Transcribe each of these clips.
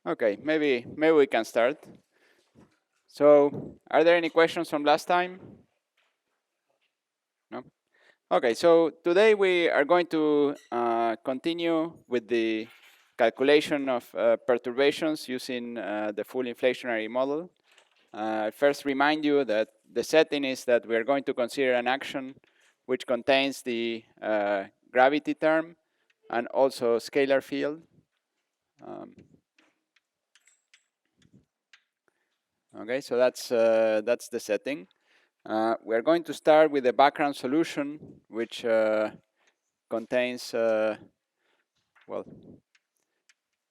Okay, maybe we can start. So, are there any questions from last time? No? Okay, so today we are going to continue with the calculation of perturbations using the full inflationary model. First remind you that the setting is that we are going to consider an action which contains the gravity term and also scalar field. Okay, so that's the setting. We're going to start with the background solution, which contains, well,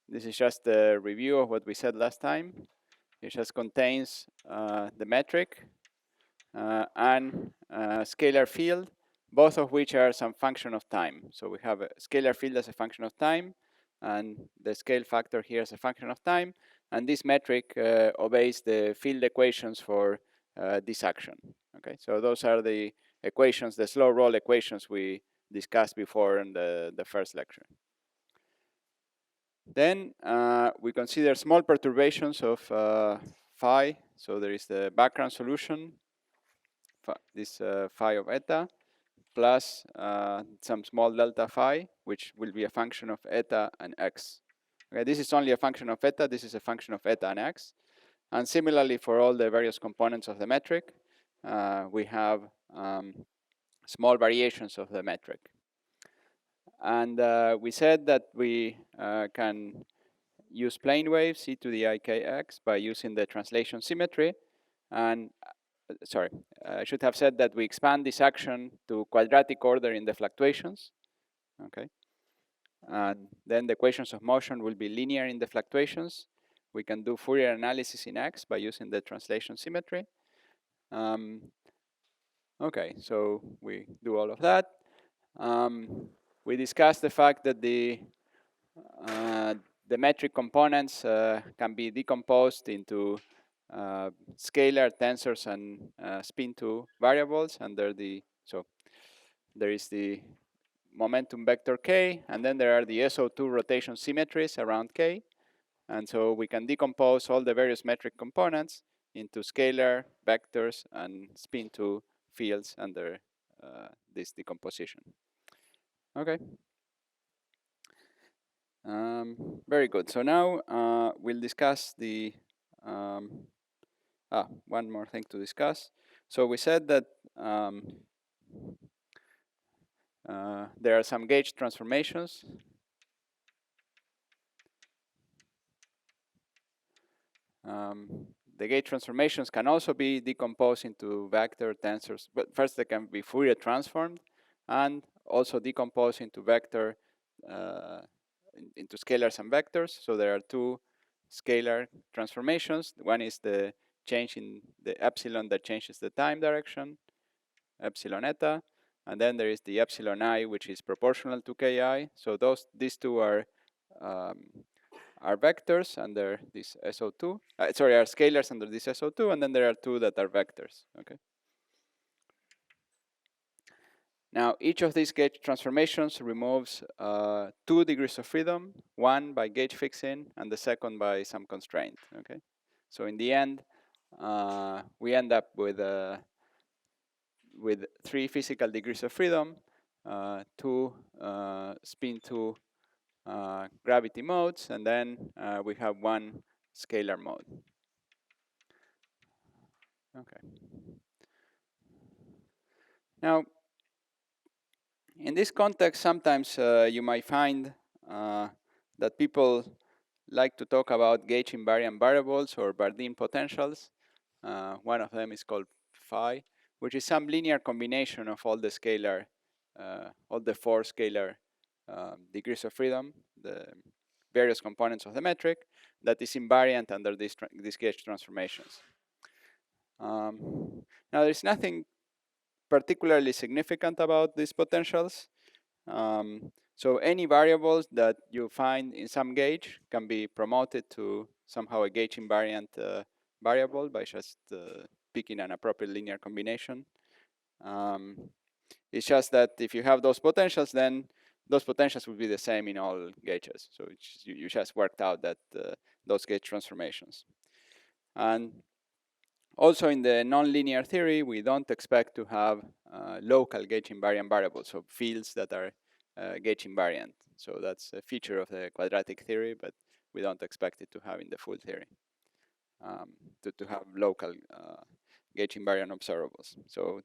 this is just a review of what we said last time. It just contains the metric and scalar field, both of which are some function of time. So we have a scalar field as a function of time, and the scale factor here as a function of time. And this metric obeys the field equations for this action. Okay, so those are the equations, the slow roll equations we discussed before in the first lecture. Then we consider small perturbations of phi. So there is the background solution, this phi of eta, plus some small delta phi, which will be a function of eta and x. Okay, this is only a function of eta. This is a function of eta and x. And similarly, for all the various components of the metric, we have small variations of the metric. And we said that we can use plane waves e to the ikx by using the translation symmetry. And sorry, I should have said that we expand this action to quadratic order in the fluctuations. Okay. And then the equations of motion will be linear in the fluctuations. We can do Fourier analysis in X by using the translation symmetry. Okay, so we do all of that. We discussed the fact that the metric components can be decomposed into scalar tensors and spin2 variables, and so there is the momentum vector k, and then there are the SO2 rotation symmetries around k, and so we can decompose all the various metric components into scalar, vectors, and spin2 fields under this decomposition. Okay. Very good. So now we'll discuss the one more thing to discuss. So we said that there are some gauge transformations. The gauge transformations can also be decomposed into vector tensors, but first they can be Fourier transformed and also decomposed into vector, into scalars and vectors. So there are two scalar transformations. One is the change in the epsilon that changes the time direction, epsilon eta, and then there is the epsilon I, which is proportional to ki. So these two are vectors under this SO2. Sorry, are scalars under this SO2, and then there are two that are vectors. Okay. Now, each of these gauge transformations removes 2 degrees of freedom, one by gauge fixing, and the second by some constraint. Okay. So in the end, we end up with 3 physical degrees of freedom, 2 spin2 gravity modes, and then we have 1 scalar mode. Okay. Now, in this context, sometimes you might find that people like to talk about gauge invariant variables or Bardeen potentials. One of them is called phi, which is some linear combination of all the scalar, all the 4 scalar degrees of freedom, the various components of the metric, that is invariant under these gauge transformations. Now, there's nothing particularly significant about these potentials. So any variables that you find in some gauge can be promoted to somehow a gauge invariant variable by just picking an appropriate linear combination. It's just that if you have those potentials, then those potentials will be the same in all gauges. So you just worked out that those gauge transformations. And also in the nonlinear theory, we don't expect to have local gauge invariant variables, so fields that are gauge invariant. So that's a feature of the quadratic theory, but we don't expect it to have in the full theory, to have local gauge invariant observables. So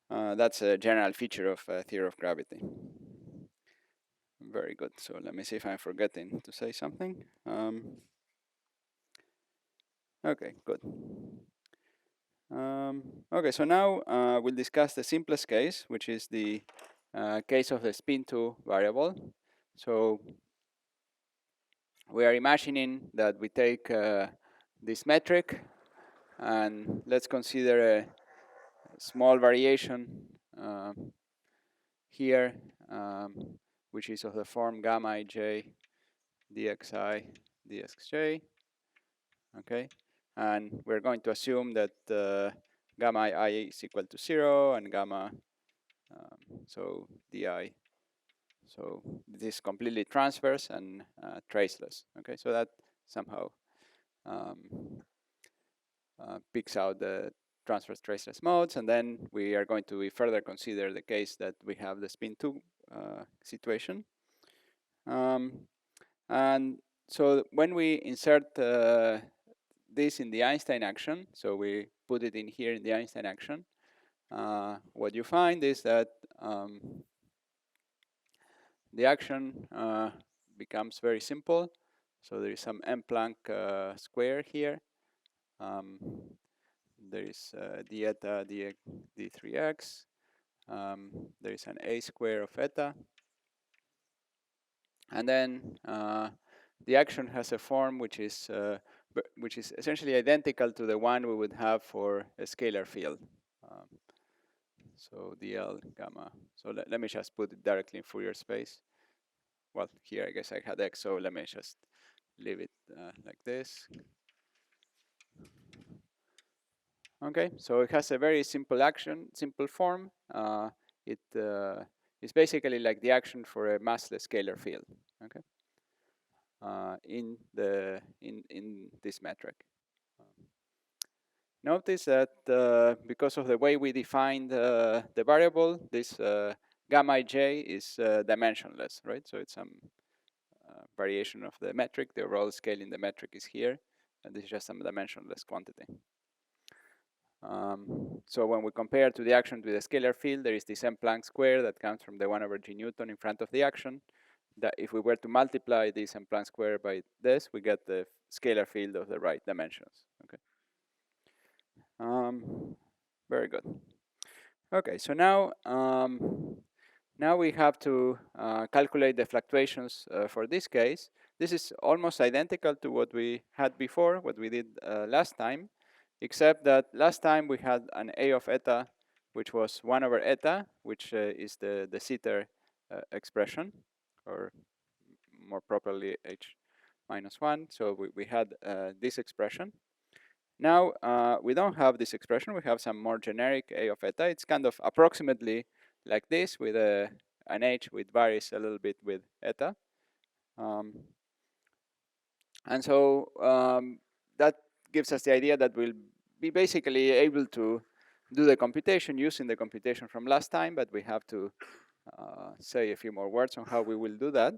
that's a general feature of theory of gravity. Very good. So let me see if I'm forgetting to say something. Okay, good. Okay, so now we'll discuss the simplest case, which is the case of the spin2 variable. So we are imagining that we take this metric, and let's consider a small variation here, which is of the form gamma ij dxi dxj. Okay, and we're going to assume that gamma I is equal to 0 and gamma, so di, so this is completely transverse and traceless. Okay, so that somehow picks out the transverse traceless modes, and then we are going to further consider the case that we have the spin2 situation. And so when we insert this in the Einstein action, so we put it in here in the Einstein action, what you find is that the action becomes very simple. So there is some m Planck square here. There is d eta d3x. There is an a square of eta. And then the action has a form which is essentially identical to the one we would have for a scalar field. So dl gamma. So let me just put it directly in Fourier space. Well, here I guess I had x, so let me just leave it like this. Okay, so it has a very simple action, simple form. It is basically like the action for a massless scalar field. Okay, in this metric. Notice that because of the way we defined the variable, this gamma ij is dimensionless, right? So it's some variation of the metric. The overall scale in the metric is here, and this is just some dimensionless quantity. So when we compare to the action with the scalar field, there is this m Planck square that comes from the 1/g Newton in front of the action. That if we were to multiply this m Planck square by this, we get the scalar field of the right dimensions. Okay. Very good. Okay, so now now we have to calculate the fluctuations for this case. This is almost identical to what we had before, what we did last time, except that last time we had an A of eta, which was 1/eta, which is the de Sitter expression, or more properly h minus 1. So we had this expression. Now we don't have this expression. We have some more generic A of eta. It's kind of approximately like this, with an h which varies a little bit with eta. And so that gives us the idea that we'll be basically able to do the computation using the computation from last time, but we have to say a few more words on how we will do that.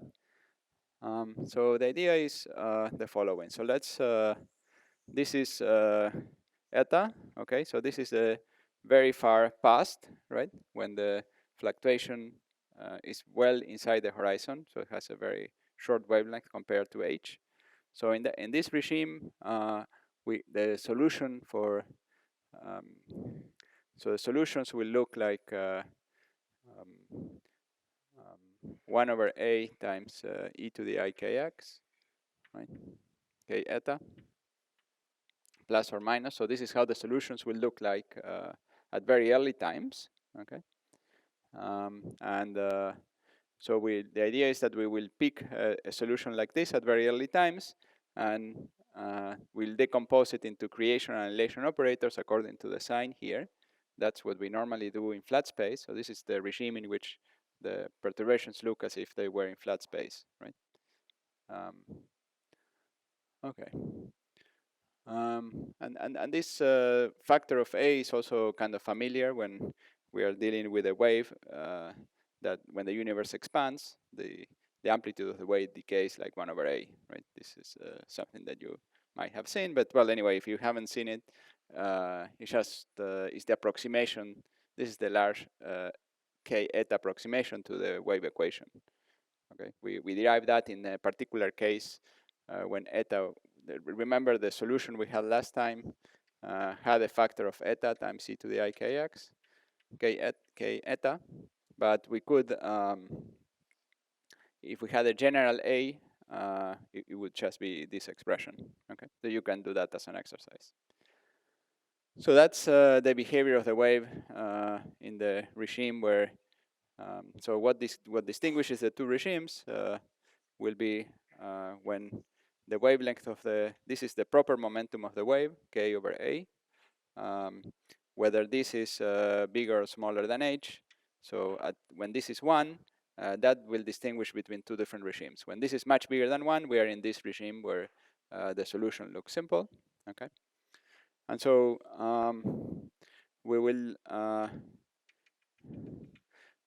So the idea is the following. So let's, this is eta, okay? So this is a very far past, right? When the fluctuation is well inside the horizon, so it has a very short wavelength compared to h. So in this regime, the solution for so the solutions will look like 1/a times e to the I kx, right? K eta, plus or minus. So this is how the solutions will look like at very early times, okay? So the idea is that we will pick a solution like this at very early times, and we'll decompose it into creation and annihilation operators according to the sign here. That's what we normally do in flat space. So this is the regime in which the perturbations look as if they were in flat space, right? Okay. And this factor of A is also kind of familiar when we are dealing with a wave that when the universe expands, the amplitude of the wave decays like 1 over A, right? This is something that you might have seen, but well, anyway, if you haven't seen it, it's just it's the approximation. This is the large K eta approximation to the wave equation. Okay, we derive that in a particular case when eta. Remember the solution we had last time had a factor of eta times e to the I kx, k eta, but we could, if we had a general A, it would just be this expression. Okay, so you can do that as an exercise. So that's the behavior of the wave in the regime where. So what distinguishes the two regimes will be when the wavelength of this is the proper momentum of the wave, k over a, whether this is bigger or smaller than h. So when this is 1, that will distinguish between two different regimes. When this is much bigger than 1, we are in this regime where the solution looks simple. Okay, and so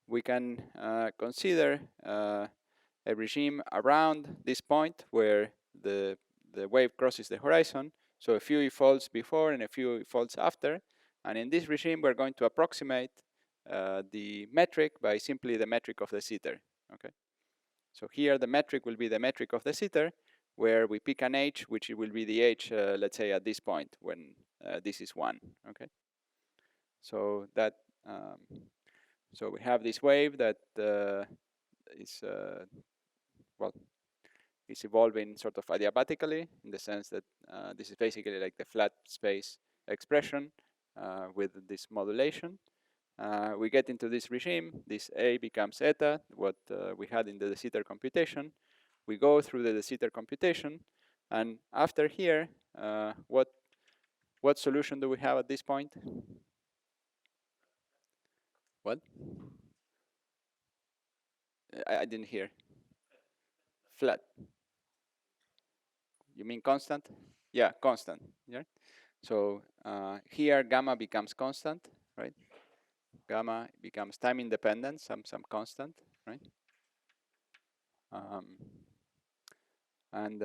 we can consider a regime around this point where the wave crosses the horizon. So a few folds before and a few folds after. And in this regime, we're going to approximate the metric by simply the metric of the sitter. Okay. So here the metric will be the metric of the sitter, where we pick an h, which will be the h, let's say at this point when this is 1. Okay. So that so we have this wave that is well, is evolving sort of adiabatically in the sense that this is basically like the flat space expression with this modulation. We get into this regime, this A becomes eta, what we had in the de Sitter computation. We go through the de Sitter computation, and after here, what solution do we have at this point? What? I didn't hear. Flat. You mean constant? Yeah, constant. Yeah. So here gamma becomes constant, right? Gamma becomes time independent, some constant, right? And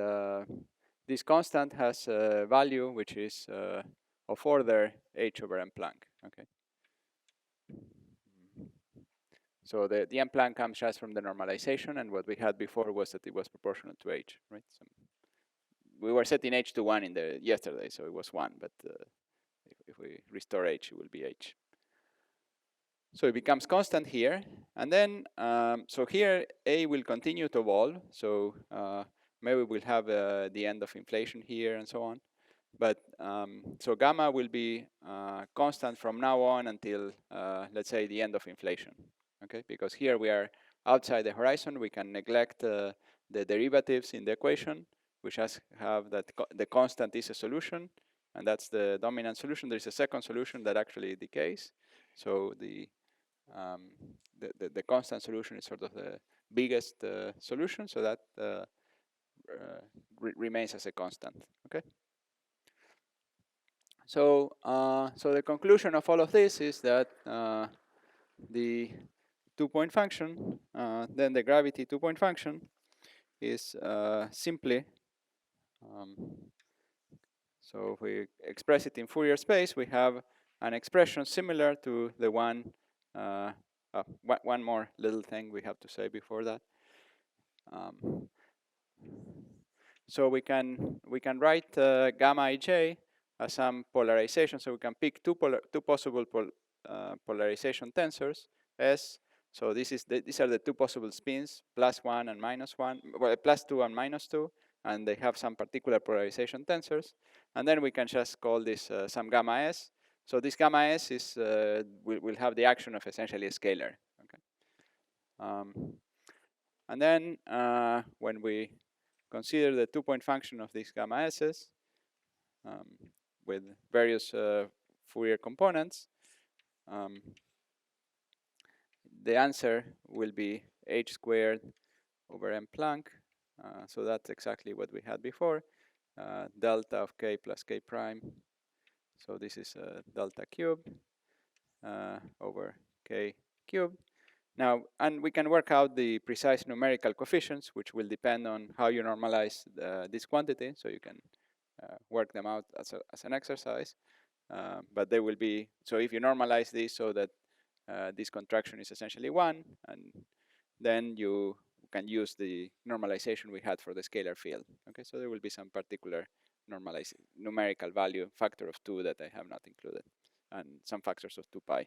this constant has a value which is of order h over m Planck. Okay. So the m Planck comes just from the normalization, and what we had before was that it was proportional to h, right? So we were setting h to 1 in the yesterday, so it was 1, but if we restore h, it will be h. So it becomes constant here, and then so here A will continue to evolve. So maybe we'll have the end of inflation here and so on. But so gamma will be constant from now on until let's say the end of inflation. Okay, because here we are outside the horizon. We can neglect the derivatives in the equation, which have that the constant is a solution, and that's the dominant solution. There is a second solution that actually decays. So the constant solution is sort of the biggest solution, so that remains as a constant. Okay. So so the conclusion of all of this is that the 2-point function, then the gravity 2-point function, is simply so if we express it in Fourier space, we have an expression similar to the one. One more little thing we have to say before that. So we can write gamma ij as some polarization. So we can pick two possible polarization tensors S. So these are the two possible spins, +1 and -1, well, +2 and -2, and they have some particular polarization tensors. And then we can just call this some gamma S. So this gamma S is will have the action of essentially a scalar. Okay. And then when we consider the 2-point function of these gamma S's with various Fourier components, the answer will be h squared over m Planck. So that's exactly what we had before. Delta of k plus k prime. So this is delta cubed over k cubed. Now, and we can work out the precise numerical coefficients, which will depend on how you normalize this quantity. So you can work them out as an exercise. But they will be, so if you normalize this so that this contraction is essentially 1, and then you can use the normalization we had for the scalar field. Okay, so there will be some particular normalized numerical value, factor of 2 that I have not included, and some factors of 2 pi.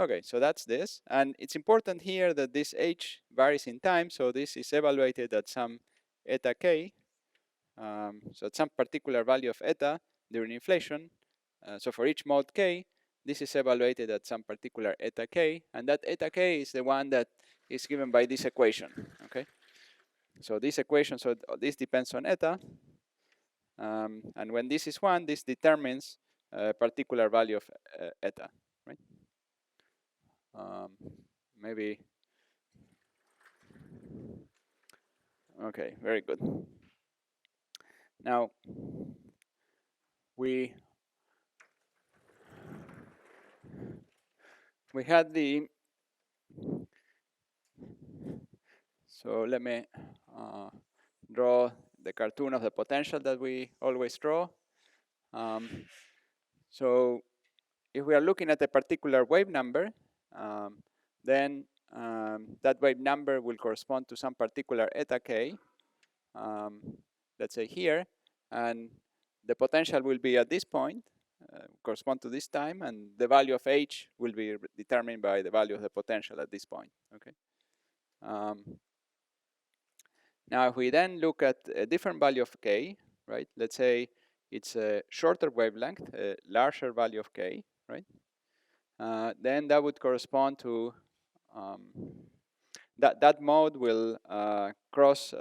Okay, so that's this. And it's important here that this h varies in time, so this is evaluated at some eta k. So at some particular value of eta during inflation. So for each mode k, this is evaluated at some particular eta k, and that eta k is the one that is given by this equation. Okay, so this equation, so this depends on eta, and when this is 1, this determines a particular value of eta, right? Maybe. Okay, very good. Now we had the, so let me draw the cartoon of the potential that we always draw. So if we are looking at a particular wave number, then that wave number will correspond to some particular eta k, let's say here, and the potential will be at this point, correspond to this time, and the value of h will be determined by the value of the potential at this point. Okay. Now, if we then look at a different value of k, right? Let's say it's a shorter wavelength, a larger value of k, right? Then that would correspond to that mode will cross.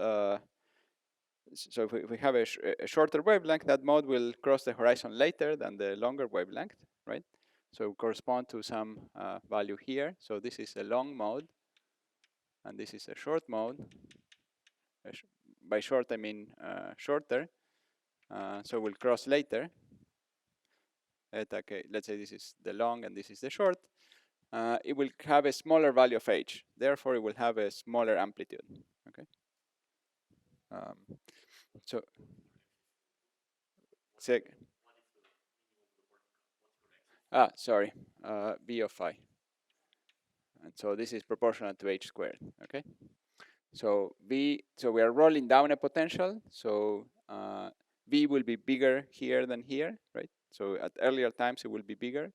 So if we have a shorter wavelength, that mode will cross the horizon later than the longer wavelength, right? So correspond to some value here. So this is a long mode, and this is a short mode. By short, I mean shorter. So we'll cross later. Okay, let's say this is the long and this is the short. It will have a smaller value of h. Therefore, it will have a smaller amplitude. Okay. So, sorry, v of phi. And so this is proportional to h squared. Okay. So v. So we are rolling down a potential. So v will be bigger here than here, right? So at earlier times it will be bigger,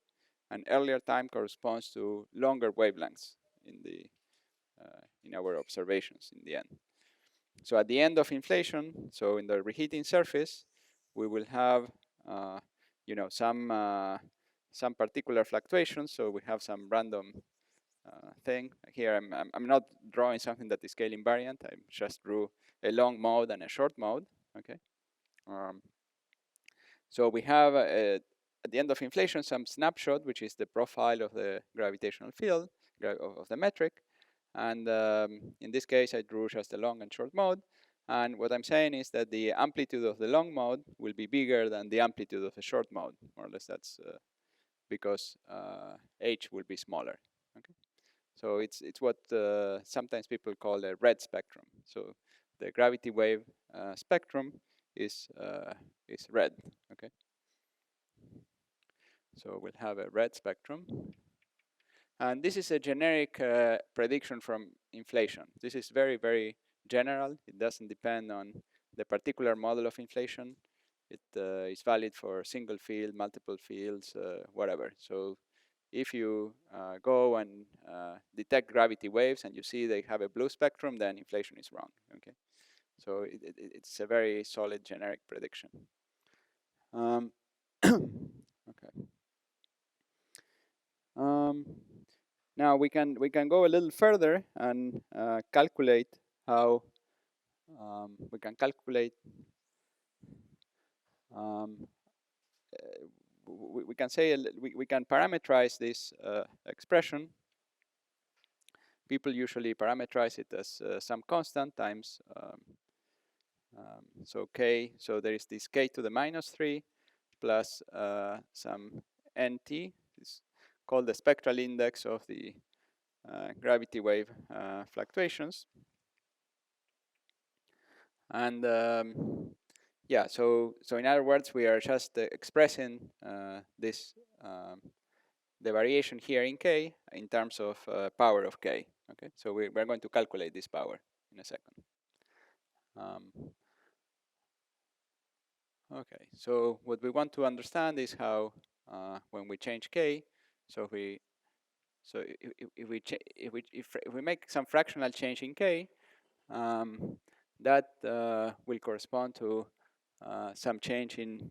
and earlier time corresponds to longer wavelengths in our observations in the end. So at the end of inflation, so in the reheating surface, we will have some particular fluctuations. So we have some random thing here. I'm not drawing something that is scale invariant. I just drew a long mode and a short mode. Okay. So we have at the end of inflation some snapshot, which is the profile of the gravitational field of the metric. And in this case, I drew just a long and short mode. And what I'm saying is that the amplitude of the long mode will be bigger than the amplitude of the short mode. More or less, that's because h will be smaller. Okay. So it's what sometimes people call a red spectrum. So the gravity wave spectrum is red. Okay. So we'll have a red spectrum. And this is a generic prediction from inflation. This is very, very general. It doesn't depend on the particular model of inflation. It is valid for single field, multiple fields, whatever. So if you go and detect gravity waves and you see they have a blue spectrum, then inflation is wrong. Okay, so it's a very solid generic prediction. Okay. Now we can go a little further and calculate how we can calculate. We can say we can parameterize this expression people usually parameterize it as some constant times, so k, so there is this k to the minus 3 plus some nt, is called the spectral index of the gravity wave fluctuations. And yeah, so in other words, we are just expressing this the variation here in k in terms of power of k. Okay, so we're going to calculate this power in a second. Okay, so what we want to understand is how when we change k, so if we make some fractional change in k, that will correspond to some change in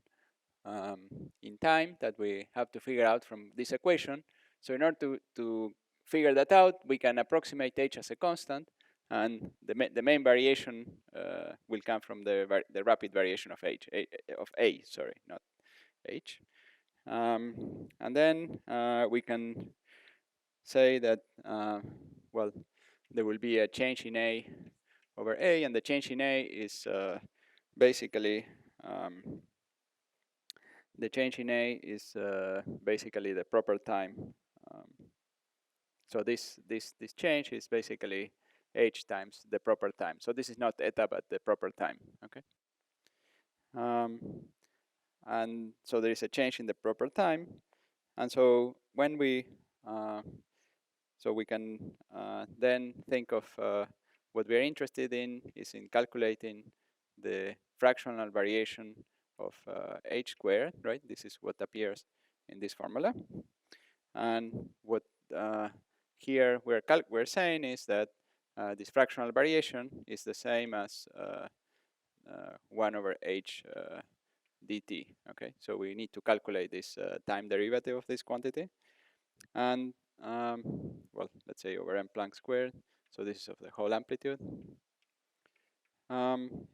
time that we have to figure out from this equation. So in order to figure that out, we can approximate h as a constant, and the main variation will come from the rapid variation of a, sorry, not h. And then we can say that, well, there will be a change in a over a, and the change in a is basically the change in a is basically the proper time. So this change is basically h times the proper time. So this is not eta, but the proper time. Okay. And so there is a change in the proper time, and so when we so we can then think of what we are interested in is in calculating the fractional variation of h squared, right? This is what appears in this formula. And what here we're saying is that this fractional variation is the same as 1 over h dt. Okay, so we need to calculate this time derivative of this quantity, and well, let's say over m Planck squared. So this is of the whole amplitude. And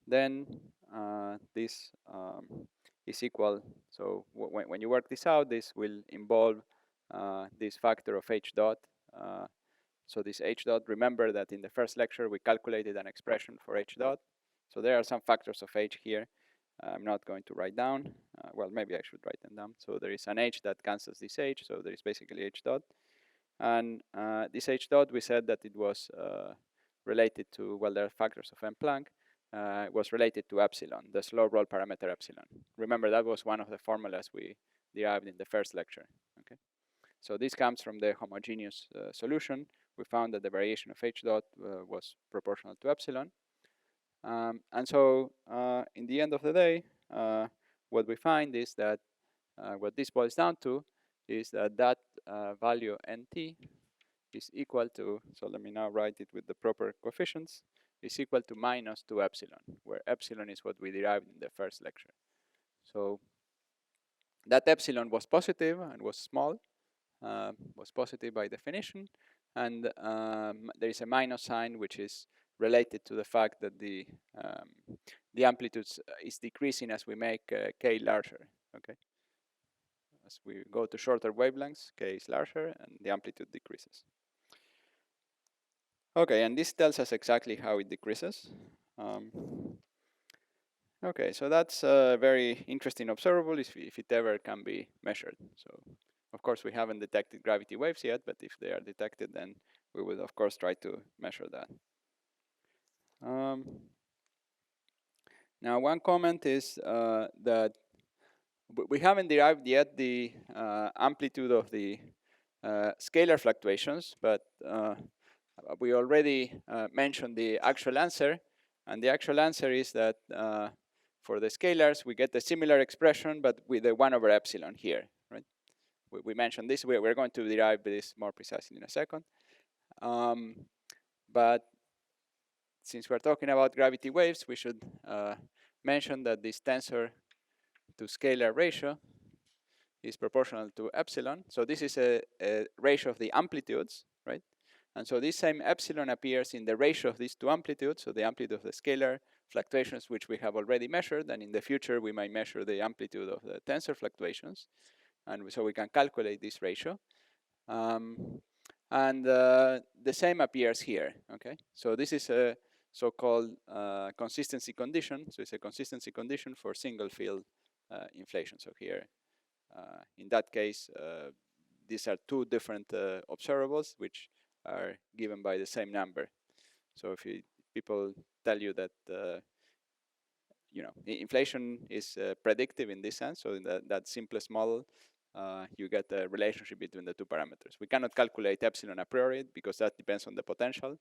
then this is equal. So when you work this out, this will involve this factor of h dot. So this h dot, remember that in the first lecture we calculated an expression for h dot. So there are some factors of h here. I'm not going to write down. Well, maybe I should write them down. So there is an h that cancels this h. So there is basically h dot. And this h dot, we said that it was related to, well, there are factors of m Planck, was related to epsilon, the slow roll parameter epsilon. Remember, that was one of the formulas we derived in the first lecture. Okay, so this comes from the homogeneous solution. We found that the variation of h dot was proportional to epsilon. And so in the end of the day, what we find is that what this boils down to is that that value nt is equal to, so let me now write it with the proper coefficients, is equal to minus 2 epsilon, where epsilon is what we derived in the first lecture. So that epsilon was positive and was small, was positive by definition, and there is a minus sign which is related to the fact that the amplitude is decreasing as we make k larger. Okay, as we go to shorter wavelengths, k is larger and the amplitude decreases. Okay, and this tells us exactly how it decreases. Okay, so that's a very interesting observable if it ever can be measured. So, of course, we haven't detected gravity waves yet, but if they are detected, then we will, of course, try to measure that. Now, one comment is that we haven't derived yet the amplitude of the scalar fluctuations, but we already mentioned the actual answer, and the actual answer is that for the scalars we get a similar expression, but with a 1 over epsilon here, right? We mentioned this. We're going to derive this more precisely in a second. But since we're talking about gravity waves, we should mention that this tensor to scalar ratio is proportional to epsilon. So this is a ratio of the amplitudes, right? And so this same epsilon appears in the ratio of these two amplitudes, so the amplitude of the scalar fluctuations, which we have already measured, and in the future we might measure the amplitude of the tensor fluctuations. and so we can calculate this ratio. And the same appears here, okay? So this is a so-called consistency condition. So it's a consistency condition for single field inflation. So here, in that case, these are two different observables which are given by the same number. So if people tell you that inflation is predictive in this sense, so in that simplest model, you get a relationship between the two parameters. We cannot calculate epsilon a priori because that depends on the potential,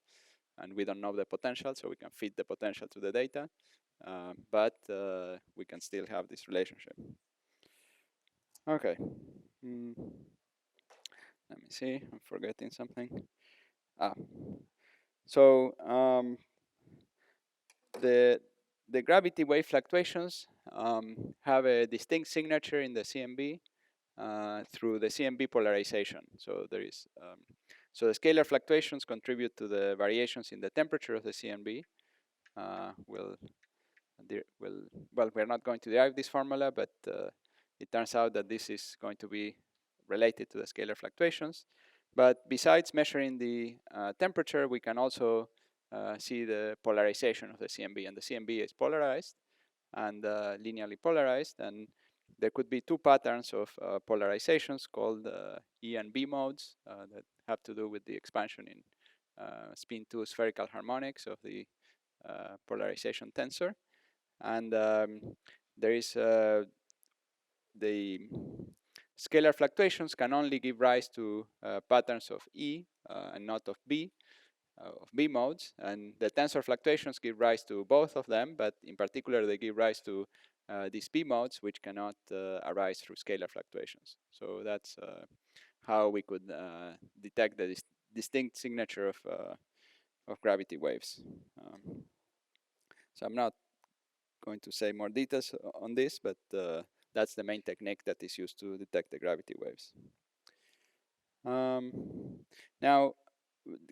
and we don't know the potential, so we can feed the potential to the data, but we can still have this relationship. Okay. Let me see, I'm forgetting something. So the gravity wave fluctuations have a distinct signature in the CMB through the CMB polarization. So there is so the scalar fluctuations contribute to the variations in the temperature of the CMB. Well, we're not going to derive this formula, but it turns out that this is going to be related to the scalar fluctuations. But besides measuring the temperature, we can also see the polarization of the CMB, and the CMB is polarized and linearly polarized, and there could be two patterns of polarizations called E and B modes that have to do with the expansion in spin 2 spherical harmonics of the polarization tensor. And there is the scalar fluctuations can only give rise to patterns of E and not of B modes, and the tensor fluctuations give rise to both of them, but in particular they give rise to these B modes, which cannot arise through scalar fluctuations. So that's how we could detect the distinct signature of gravity waves. So I'm not going to say more details on this, but that's the main technique that is used to detect the gravity waves. Now,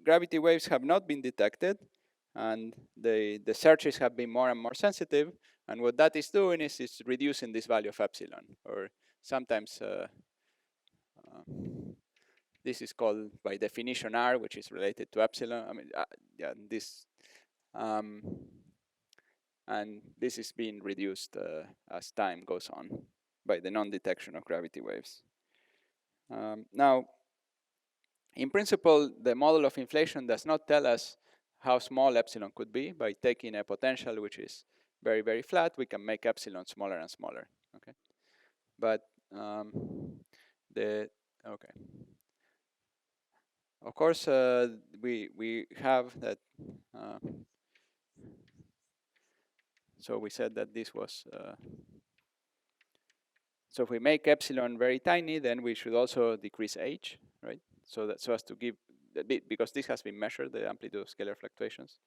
gravity waves have not been detected, and the searches have been more and more sensitive, and what that is doing is it's reducing this value of epsilon, or sometimes this is called by definition R, which is related to epsilon. I mean, yeah, this and this is being reduced as time goes on by the non-detection of gravity waves. Now, in principle, the model of inflation does not tell us how small epsilon could be. By taking a potential which is very, very flat, we can make epsilon smaller and smaller. Okay, but okay. Of course, we have that. So we said that this was. So if we make epsilon very tiny, then we should also decrease h, right? So as to give a bit, because this has been measured, the amplitude of scalar fluctuations.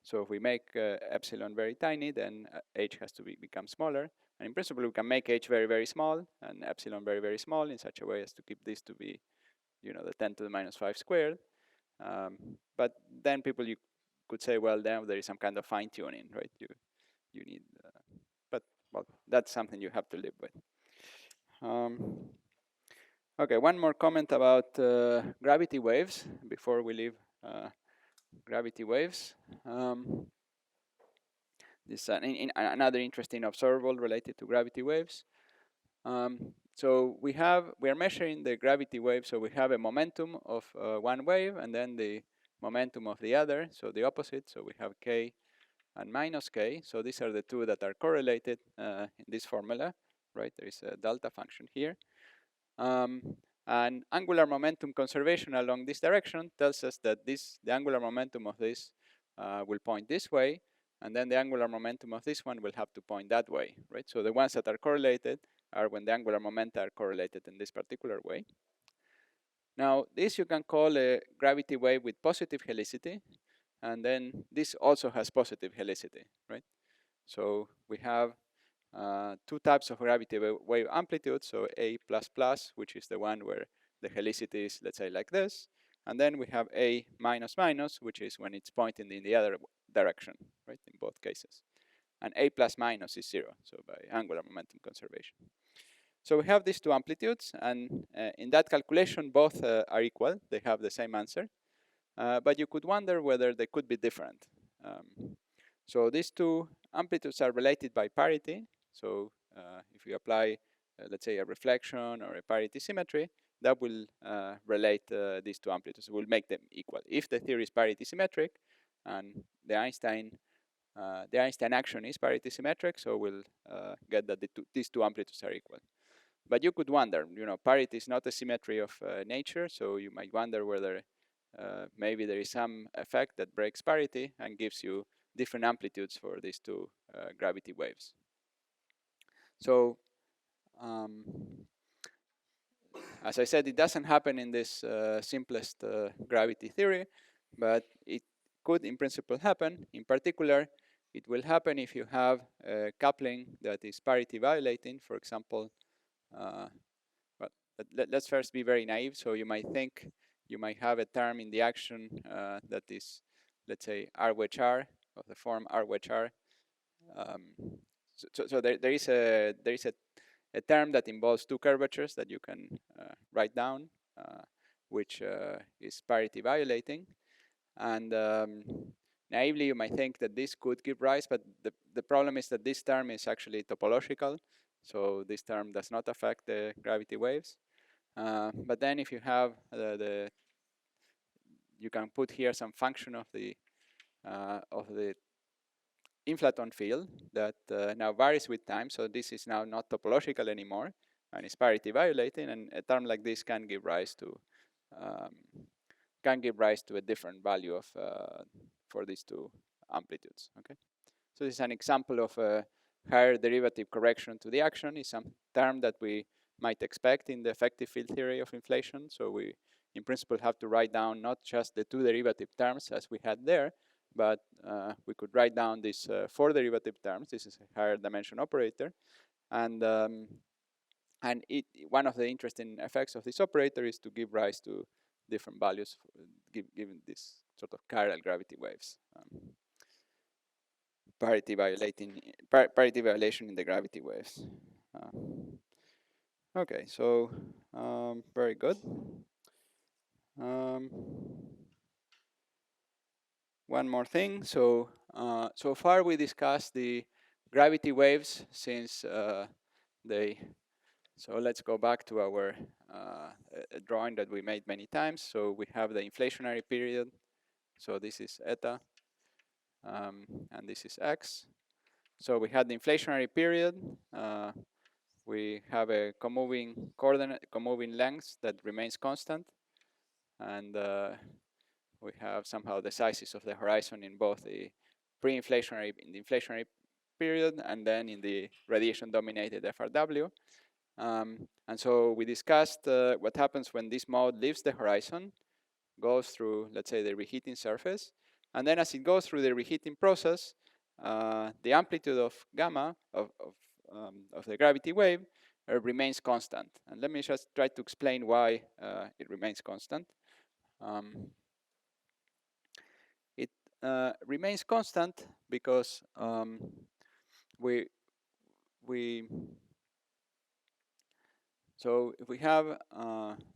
So if we make epsilon very tiny, then h has to become smaller. And in principle, we can make h very, very small and epsilon very, very small in such a way as to keep this to be, the 10 to the minus 5 squared. But then you could say, well, then there is some kind of fine tuning, right? You need, but well, that's something you have to live with. Okay, one more comment about gravity waves before we leave gravity waves. This is another interesting observable related to gravity waves. So we are measuring the gravity wave, so we have a momentum of one wave and then the momentum of the other, so the opposite, so we have k and minus k, so these are the two that are correlated in this formula, right? There is a delta function here. And angular momentum conservation along this direction tells us that the angular momentum of this will point this way, and then the angular momentum of this one will have to point that way, right? So the ones that are correlated are when the angular momenta are correlated in this particular way. Now, this you can call a gravity wave with positive helicity, and then this also has positive helicity, right? So we have two types of gravity wave amplitude, so A++, which is the one where the helicity is, let's say, like this, and then we have A-, which is when it's pointing in the other direction, right, in both cases. And A+- is 0, so by angular momentum conservation. So we have these two amplitudes, and in that calculation, both are equal. They have the same answer. But you could wonder whether they could be different. So these two amplitudes are related by parity. So if you apply, let's say, a reflection or a parity symmetry, that will relate these two amplitudes. It will make them equal. If the theory is parity symmetric, and the Einstein action is parity symmetric, so we'll get that these two amplitudes are equal. But you could wonder, parity is not a symmetry of nature, so you might wonder whether maybe there is some effect that breaks parity and gives you different amplitudes for these two gravity waves. So as I said, it doesn't happen in this simplest gravity theory, but it could in principle happen. In particular, it will happen if you have a coupling that is parity violating. For example, but let's first be very naive. So you might think you might have a term in the action that is, let's say, R wedge R, of the form R wedge R. So there is a term that involves two curvatures that you can write down, which is parity violating. And naively, you might think that this could give rise, but the problem is that this term is actually topological. So this term does not affect the gravity waves. But then if you have you can put here some function of the inflaton field that now varies with time. So this is now not topological anymore, and it's parity violating. And a term like this can give rise to a different value of for these two amplitudes. Okay, so this is an example of a higher derivative correction to the action. Is some term that we might expect in the effective field theory of inflation. So we, in principle, have to write down not just the two derivative terms as we had there, but we could write down these four derivative terms. This is a higher dimension operator, and one of the interesting effects of this operator is to give rise to different values given this sort of chiral gravity waves. Parity violation in the gravity waves. Okay, so very good. One more thing. So so far we discussed the gravity waves since they. So let's go back to our drawing that we made many times. So we have the inflationary period. So this is eta, and this is x. So we had the inflationary period. We have a comoving length that remains constant, and we have somehow the sizes of the horizon in both the pre-inflationary, in the inflationary period, and then in the radiation-dominated FRW. And so we discussed what happens when this mode leaves the horizon, goes through, let's say, the reheating surface, and then as it goes through the reheating process, the amplitude of gamma of the gravity wave remains constant. And let me just try to explain why it remains constant. It remains constant because so if we have,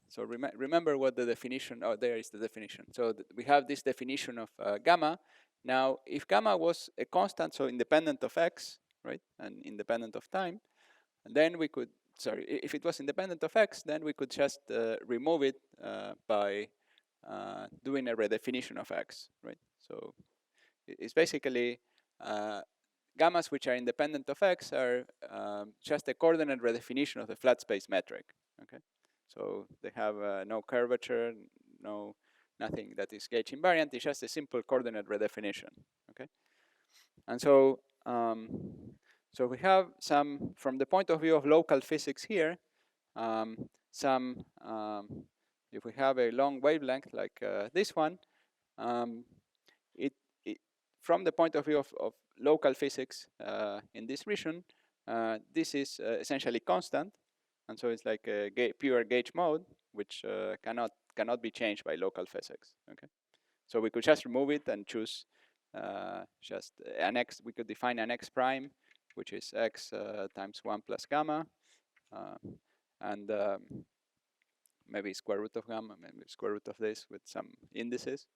so remember what the definition, oh, there is the definition. So we have this definition of gamma. Now, if gamma was a constant, so independent of x, right, and independent of time, then we could, sorry, if it was independent of x, then we could just remove it by doing a redefinition of x, right? So it's basically gammas which are independent of x are just a coordinate redefinition of the flat space metric. Okay, so they have no curvature, nothing that is gauge invariant. It's just a simple coordinate redefinition. Okay, and so so we have some, from the point of view of local physics here, if we have a long wavelength like this one, it from the point of view of local physics in this region, this is essentially constant, and so it's like a pure gauge mode, which cannot be changed by local physics. Okay, so we could just remove it and choose just an x. We could define an x prime, which is x times 1 plus gamma, and maybe square root of gamma, maybe square root of this with some indices.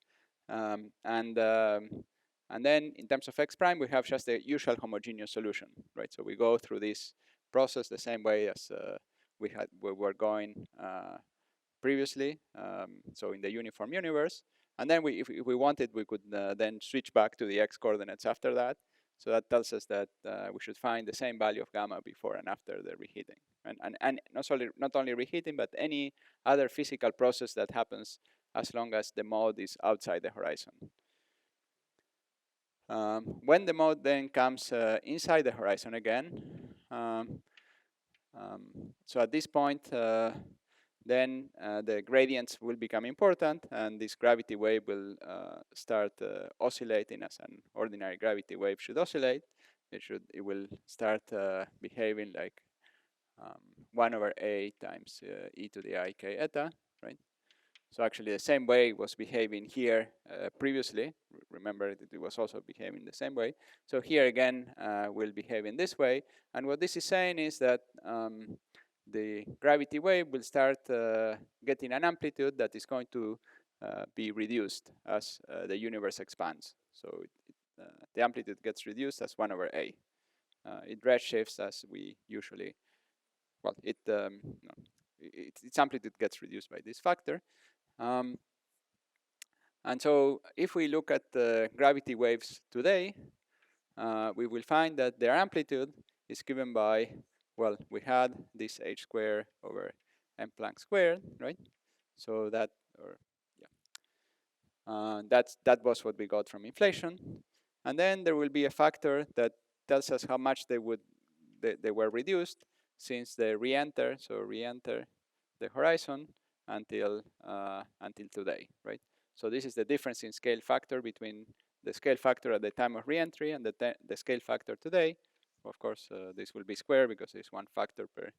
Um, and um, and then in terms of x prime, we have just the usual homogeneous solution, right? So we go through this process the same way as we were going previously. So in the uniform universe, and then if we wanted, we could then switch back to the x coordinates after that. So that tells us that we should find the same value of gamma before and after the reheating, and not only reheating, but any other physical process that happens as long as the mode is outside the horizon. When the mode then comes inside the horizon again, so at this point, then the gradients will become important, and this gravity wave will start oscillating as an ordinary gravity wave should oscillate. It will start behaving like 1 over a times e to the I k eta, right? So actually the same way it was behaving here previously. Remember that it was also behaving the same way. So here again will behave in this way. And what this is saying is that the gravity wave will start getting an amplitude that is going to be reduced as the universe expands. So the amplitude gets reduced as 1 over a. It redshifts as we usually, well, its amplitude gets reduced by this factor. And so if we look at the gravity waves today, we will find that their amplitude is given by, well, we had this h squared over m Planck squared, right? So that, or yeah, that was what we got from inflation. And then there will be a factor that tells us how much they were reduced since they re-enter, so re-enter the horizon until today, right? So this is the difference in scale factor between the scale factor at the time of re-entry and the scale factor today. Of course, this will be square because it's one factor per.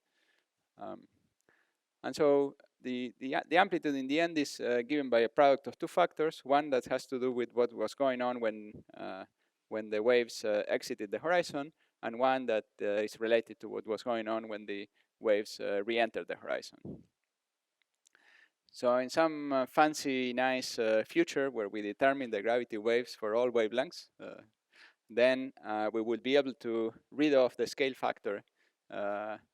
And so the amplitude in the end is given by a product of two factors. One that has to do with what was going on when the waves exited the horizon, and one that is related to what was going on when the waves re-entered the horizon. So in some fancy, nice future where we determine the gravity waves for all wavelengths, then we will be able to rid of the scale factor.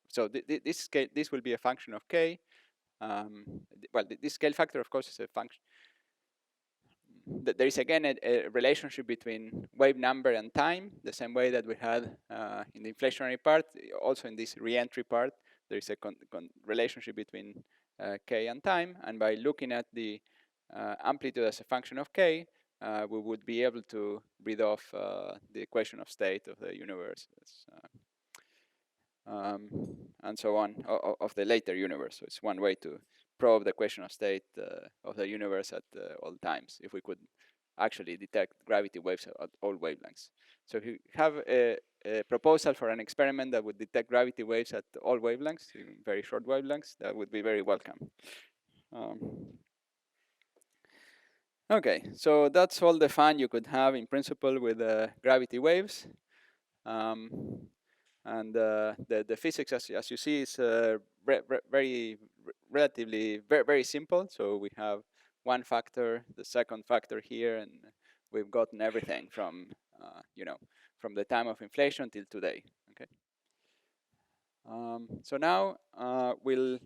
So this will be a function of k. Well, this scale factor, of course, is a function. There is again a relationship between wave number and time, the same way that we had in the inflationary part. Also in this re-entry part, there is a relationship between k and time, and by looking at the amplitude as a function of k, we would be able to rid off the equation of state of the universe, and so on, of the later universe. So it's one way to probe the equation of state of the universe at all times, if we could actually detect gravity waves at all wavelengths. So if you have a proposal for an experiment that would detect gravity waves at all wavelengths, in very short wavelengths, that would be very welcome. Okay, so that's all the fun you could have in principle with gravity waves. And the physics, as you see, is relatively very simple. So we have one factor, the second factor here, and we've gotten everything from from the time of inflation till today. Okay. So now we'll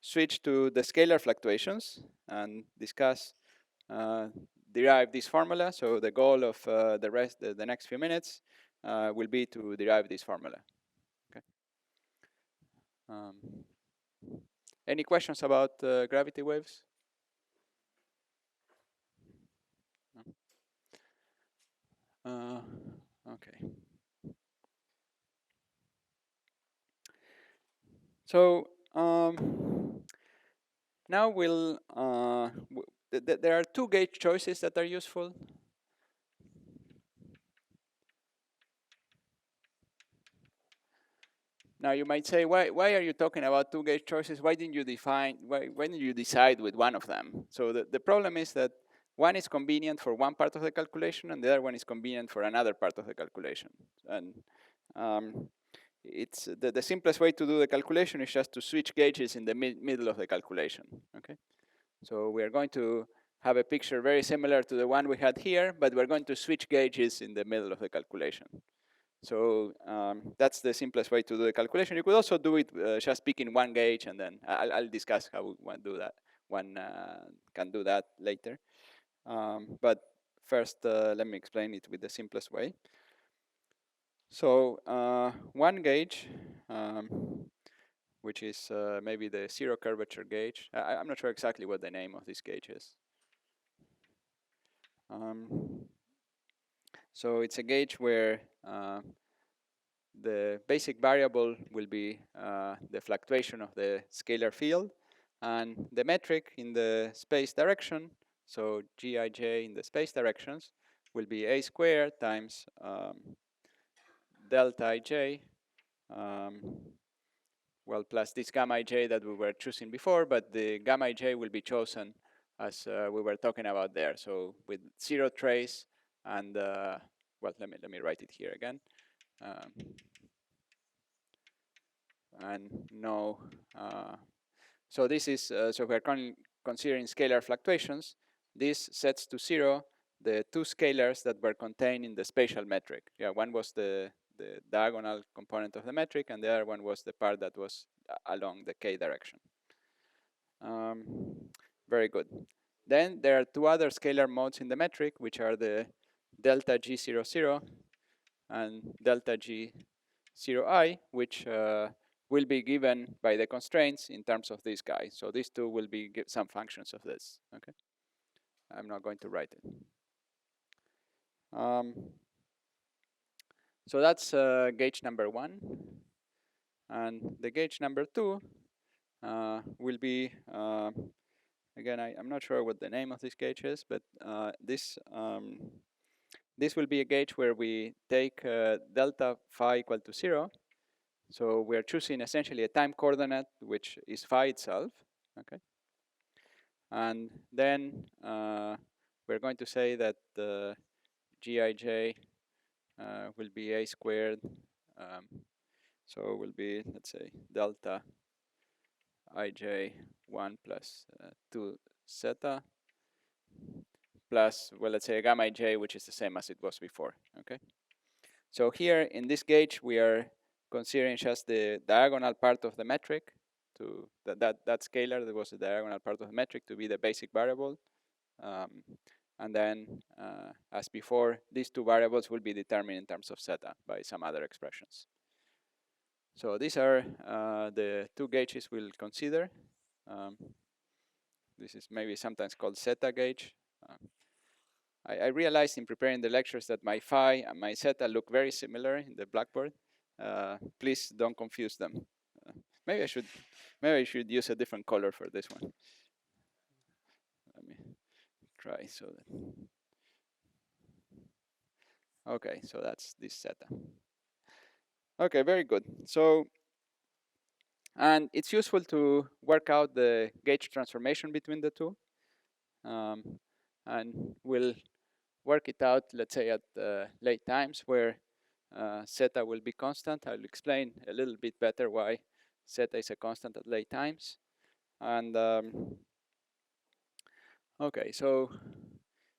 switch to the scalar fluctuations and discuss derive this formula. So the goal of the next few minutes will be to derive this formula. Okay. Any questions about gravity waves? No? Okay. So now there are two gauge choices that are useful. Now you might say, why are you talking about two gauge choices? Why didn't you decide with one of them? So the problem is that one is convenient for one part of the calculation and the other one is convenient for another part of the calculation. And it's the simplest way to do the calculation is just to switch gauges in the middle of the calculation. Okay, so we are going to have a picture very similar to the one we had here, but we're going to switch gauges in the middle of the calculation. So that's the simplest way to do the calculation. You could also do it just picking one gauge, and then I'll discuss how one do that. One can do that later. But first, let me explain it with the simplest way. So one gauge, which is maybe the zero curvature gauge. I'm not sure exactly what the name of this gauge is. So it's a gauge where the basic variable will be the fluctuation of the scalar field, and the metric in the space direction, so Gij in the space directions, will be a squared times delta ij, well, plus this gamma ij that we were choosing before, but the gamma ij will be chosen as we were talking about there. So with zero trace and, well, let me write it here again. And no, so this is, so we're considering scalar fluctuations. This sets to zero the two scalars that were contained in the spatial metric. Yeah, one was the diagonal component of the metric, and the other one was the part that was along the k direction. Very good. Then there are two other scalar modes in the metric, which are the delta G00 and delta G0I, which will be given by the constraints in terms of this guy. So these two will be some functions of this. Okay, I'm not going to write it. So that's gauge number one, and the gauge number two will be again, I'm not sure what the name of this gauge is, but this will be a gauge where we take delta phi equal to 0. So we're choosing essentially a time coordinate, which is phi itself. Okay, and then we're going to say that the Gij will be a squared. So it will be, let's say, delta ij1 plus 2 zeta plus, well, let's say a gamma ij, which is the same as it was before. Okay. So here in this gauge, we are considering just the diagonal part of the metric, to that scalar that was the diagonal part of the metric to be the basic variable. And then, as before, these two variables will be determined in terms of zeta by some other expressions. So these are the two gauges we'll consider. This is maybe sometimes called zeta gauge. I realized in preparing the lectures that my phi and my zeta look very similar in the blackboard. Please don't confuse them. Maybe I should use a different color for this one. Let me try so that. Okay, so that's this zeta. Okay, very good. So, and it's useful to work out the gauge transformation between the two. And we'll work it out, let's say, at late times where zeta will be constant. I'll explain a little bit better why zeta is a constant at late times. And okay, so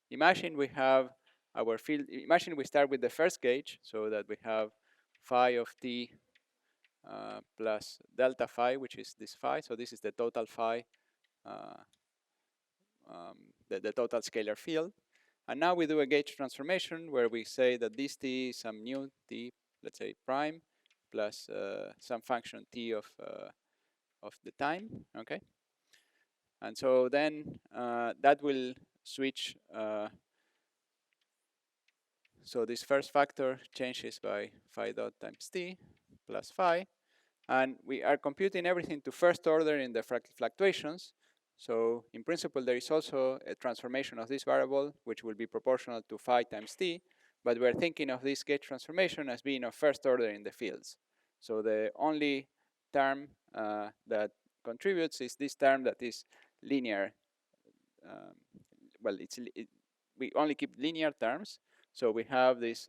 imagine we have our field. Imagine we start with the first gauge, so that we have phi of t plus delta phi, which is this phi. So this is the total phi, the total scalar field. And now we do a gauge transformation where we say that this t is some new t, let's say prime, plus some function t of the time. Okay. And so then that will switch. So this first factor changes by phi dot times t plus phi. And we are computing everything to first order in the fluctuations. So in principle, there is also a transformation of this variable, which will be proportional to phi times t. But we're thinking of this gauge transformation as being of first order in the fields. So the only term that contributes is this term that is linear. Well, we only keep linear terms. So we have this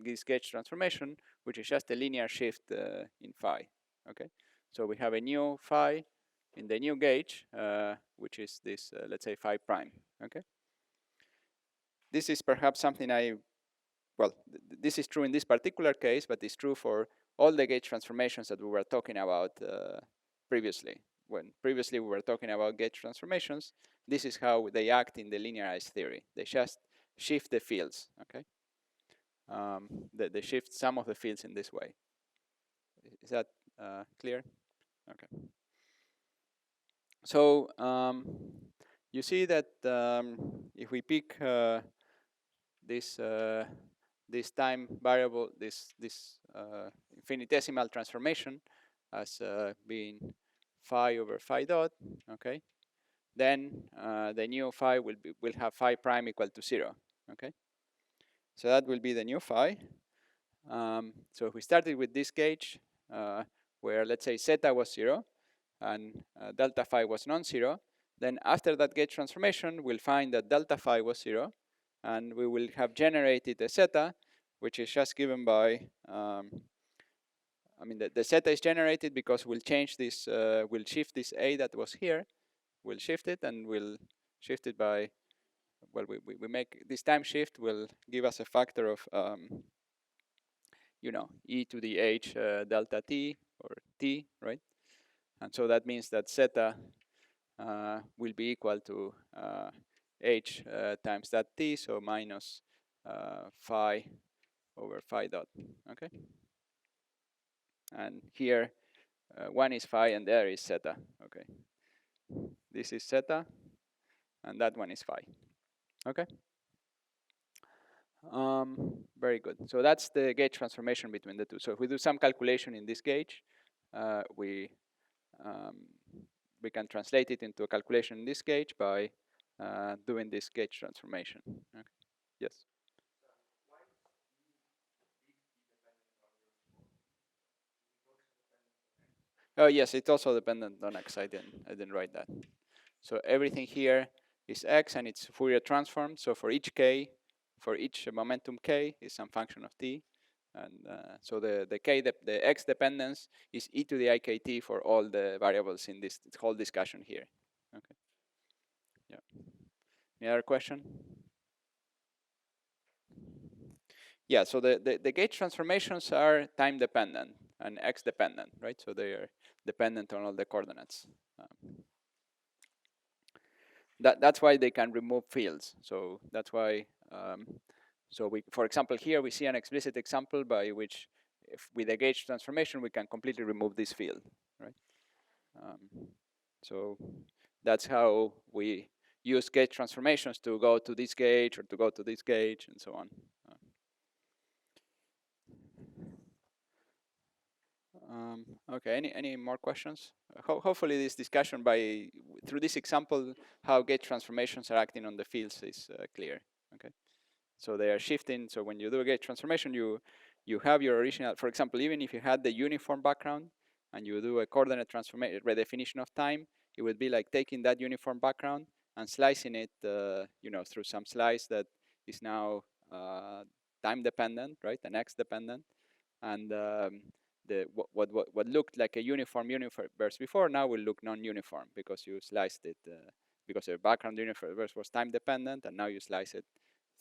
this gauge transformation, which is just a linear shift in phi. Okay, so we have a new phi in the new gauge, which is this, let's say, phi prime. Okay, this is perhaps something well, this is true in this particular case, but it's true for all the gauge transformations that we were talking about previously. When previously we were talking about gauge transformations, this is how they act in the linearized theory. They just shift the fields. Okay, they shift some of the fields in this way. Is that clear? Okay. So you see that if we pick this this time variable, this infinitesimal transformation as being phi over phi dot, okay, then the new phi will have phi prime equal to 0. Okay, so that will be the new phi. So if we started with this gauge where, let's say, zeta was 0 and delta phi was non-zero, then after that gauge transformation, we'll find that delta phi was 0, and we will have generated a zeta, which is just given by, I mean, the zeta is generated because we'll change this, we'll shift this A that was here, we'll shift it, and we'll shift it by, well, we make this time shift will give us a factor of, you know, e to the h delta t, or t, right? And so that means that zeta will be equal to h times that t, so minus phi over phi dot. Okay, and here one is phi and there is zeta. Okay, this is zeta and that one is phi. Okay, very good. So that's the gauge transformation between the two. So if we do some calculation in this gauge, we can translate it into a calculation in this gauge by doing this gauge transformation. Okay. Yes. Oh yes, it's also dependent on x. I didn't write that. So everything here is x and it's Fourier transform. So for each k, for each momentum k is some function of t, and so the x dependence is e to the ikt for all the variables in this whole discussion here. Okay. Yeah. Any other question? Yeah. So the gauge transformations are time dependent and x dependent, right? So they are dependent on all the coordinates. That's why they can remove fields. So that's why. So we, for example, here we see an explicit example by which, if with a gauge transformation, we can completely remove this field, right? So that's how we use gauge transformations to go to this gauge or to go to this gauge and so on. Okay, any more questions? Hopefully this discussion through this example, how gauge transformations are acting on the fields is clear. Okay, so they are shifting. So when you do a gauge transformation, you have your original, for example, even if you had the uniform background and you do a coordinate transformation redefinition of time, it would be like taking that uniform background and slicing it, you know, through some slice that is now time dependent, right, and x dependent, and what looked like a uniform universe before now will look non-uniform because you sliced it because the background universe was time dependent, and now you slice it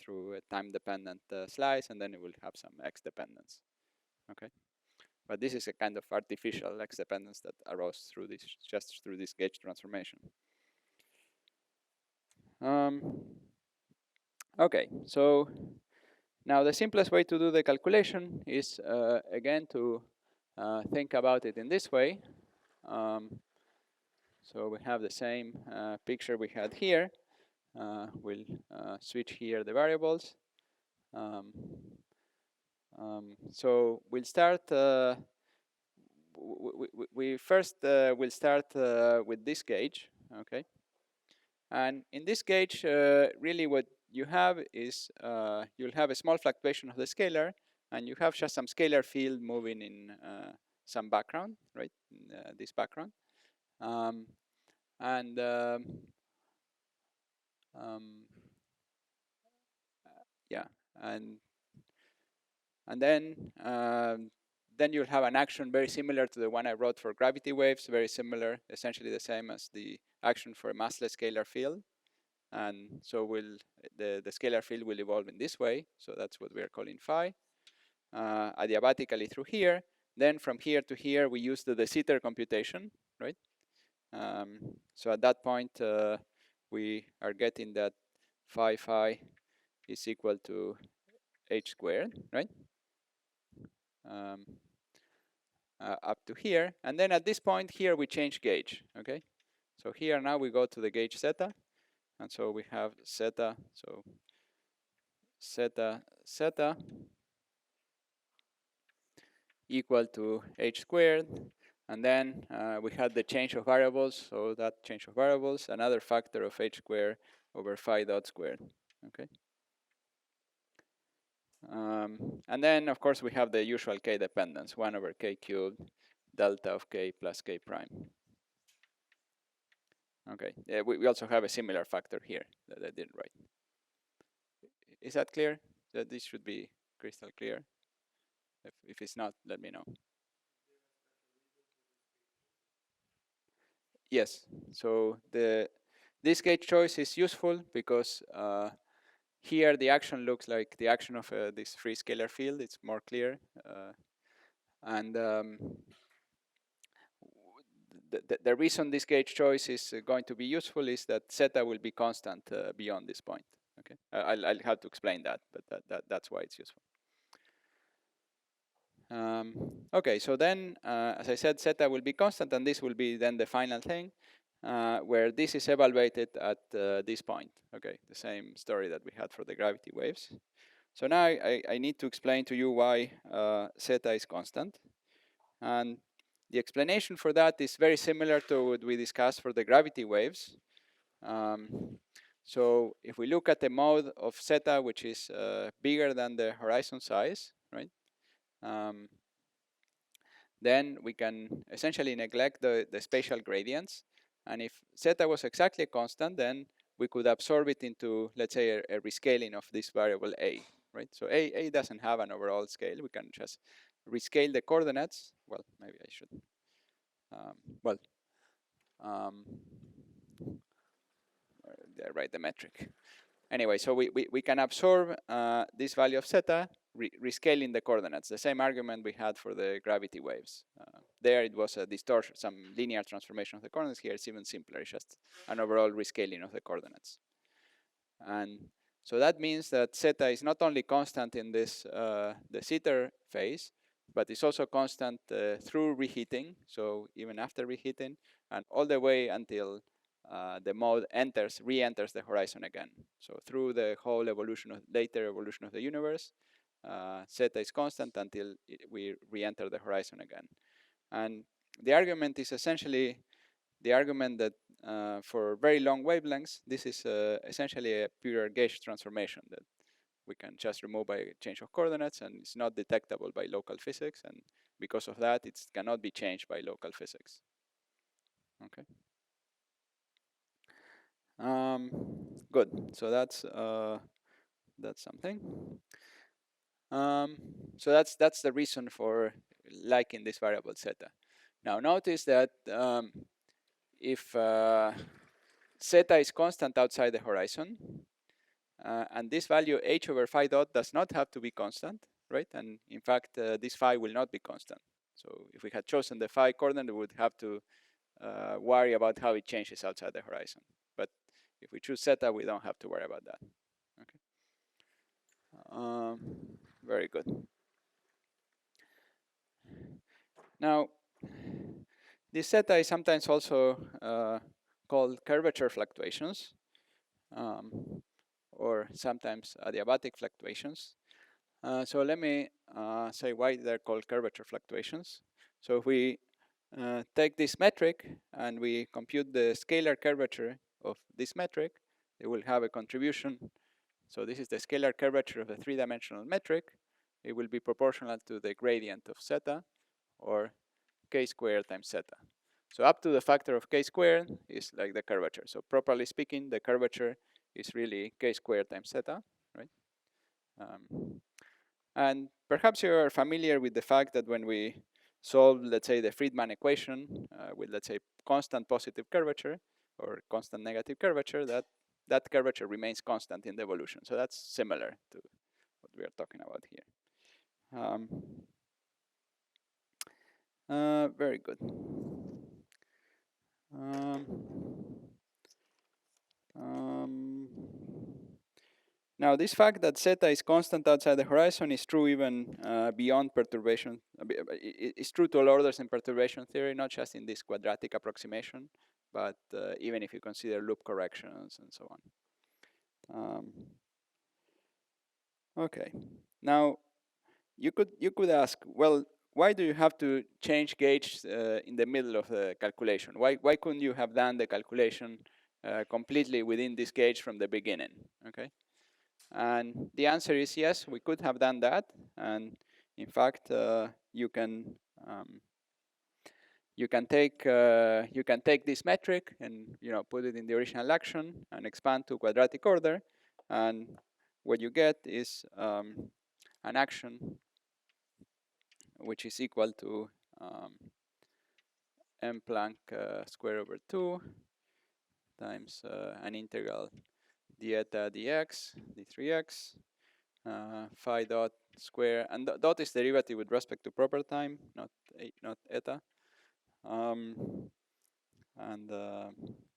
through a time dependent slice, and then it will have some x dependence. Okay, but this is a kind of artificial x dependence that arose through this, just through this gauge transformation. Okay, so now the simplest way to do the calculation is again to think about it in this way. So we have the same picture we had here. We'll switch here the variables. So we'll start. We first will start with this gauge, okay? And in this gauge, really what you have is you'll have a small fluctuation of the scalar, and you have just some scalar field moving in some background, right? In, this background, and yeah, and then you'll have an action very similar to the one I wrote for gravity waves, very similar, essentially the same as the action for a massless scalar field. And so the scalar field will evolve in this way. So that's what we are calling phi. Adiabatically through here. Then from here to here, we use the de Sitter computation, right? So at that point, we are getting that phi is equal to h squared, right? Up to here. And then at this point here, we change gauge, okay? So here now we go to the gauge zeta. And so we have zeta, so zeta equal to h squared. And then we had the change of variables. So that change of variables, another factor of h squared over phi dot squared, okay? And then, of course, we have the usual k dependence, 1 over k cubed delta of k plus k prime. Okay, we also have a similar factor here that I didn't write. Is that clear? That this should be crystal clear. If it's not, let me know. Yes, so this gauge choice is useful because here the action looks like the action of this free scalar field. It's more clear. And the reason this gauge choice is going to be useful is that zeta will be constant beyond this point. Okay, I'll have to explain that, but that's why it's useful. Okay, so then, as I said, zeta will be constant, and this will be then the final thing, where this is evaluated at this point. Okay, the same story that we had for the gravity waves. So now I need to explain to you why zeta is constant. And the explanation for that is very similar to what we discussed for the gravity waves. So if we look at the mode of zeta, which is bigger than the horizon size, right? Then we can essentially neglect the spatial gradients. And if zeta was exactly constant, then we could absorb it into, let's say, a rescaling of this variable a, right? So a doesn't have an overall scale. We can just rescale the coordinates. Well, maybe I should. Write the metric. Anyway, so we can absorb this value of zeta, rescaling the coordinates, the same argument we had for the gravity waves. There it was a distortion, some linear transformation of the coordinates. Here it's even simpler, it's just an overall rescaling of the coordinates. And so that means that zeta is not only constant in this de Sitter phase, but it's also constant through reheating, so even after reheating, and all the way until the mode re-enters the horizon again. So through the whole later evolution of the universe, zeta is constant until we re-enter the horizon again. And the argument is essentially the argument that for very long wavelengths, this is essentially a pure gauge transformation that we can just remove by change of coordinates, and it's not detectable by local physics, and because of that, it cannot be changed by local physics. Okay. Good. So that's something. So that's the reason for liking this variable zeta. Now notice that if zeta is constant outside the horizon, and this value h over phi dot does not have to be constant, right? And in fact, this phi will not be constant. So if we had chosen the phi coordinate, we would have to worry about how it changes outside the horizon. But if we choose zeta, we don't have to worry about that. Okay. Very good. Now, this zeta is sometimes also called curvature fluctuations, or sometimes adiabatic fluctuations. So let me say why they're called curvature fluctuations. So if we take this metric and we compute the scalar curvature of this metric, it will have a contribution. So this is the scalar curvature of the three-dimensional metric. It will be proportional to the gradient of zeta, or k squared times zeta. So up to the factor of k squared is like the curvature. So properly speaking, the curvature is really k squared times zeta, right? And perhaps you're familiar with the fact that when we solve, let's say, the Friedman equation with, let's say, constant positive curvature or constant negative curvature, that curvature remains constant in the evolution. So that's similar to what we are talking about here. Very good. Now, this fact that zeta is constant outside the horizon is true even beyond perturbation. It's true to all orders in perturbation theory, not just in this quadratic approximation, but even if you consider loop corrections and so on. Okay. Now, you could ask, well, why do you have to change gauge in the middle of the calculation? Why couldn't you have done the calculation completely within this gauge from the beginning? Okay. And the answer is yes, we could have done that. And in fact, you can take this metric and put it in the original action and expand to quadratic order, and what you get is an action which is equal to m Planck square over 2 times an integral d eta dx, d3x, phi dot square, and dot is derivative with respect to proper time, not eta, and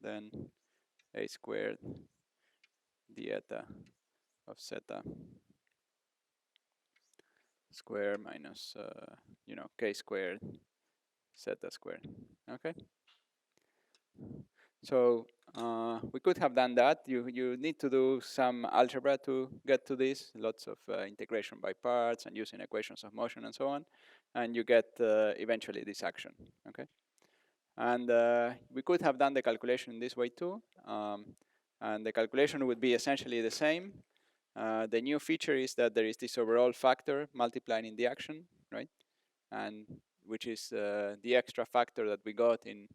then a squared d eta of zeta square minus k squared zeta squared. Okay. So we could have done that. You need to do some algebra to get to this, lots of integration by parts and using equations of motion and so on, and you get eventually this action. Okay. And we could have done the calculation in this way too, and the calculation would be essentially the same. The new feature is that there is this overall factor multiplying in the action, right? And which is the extra factor that we got in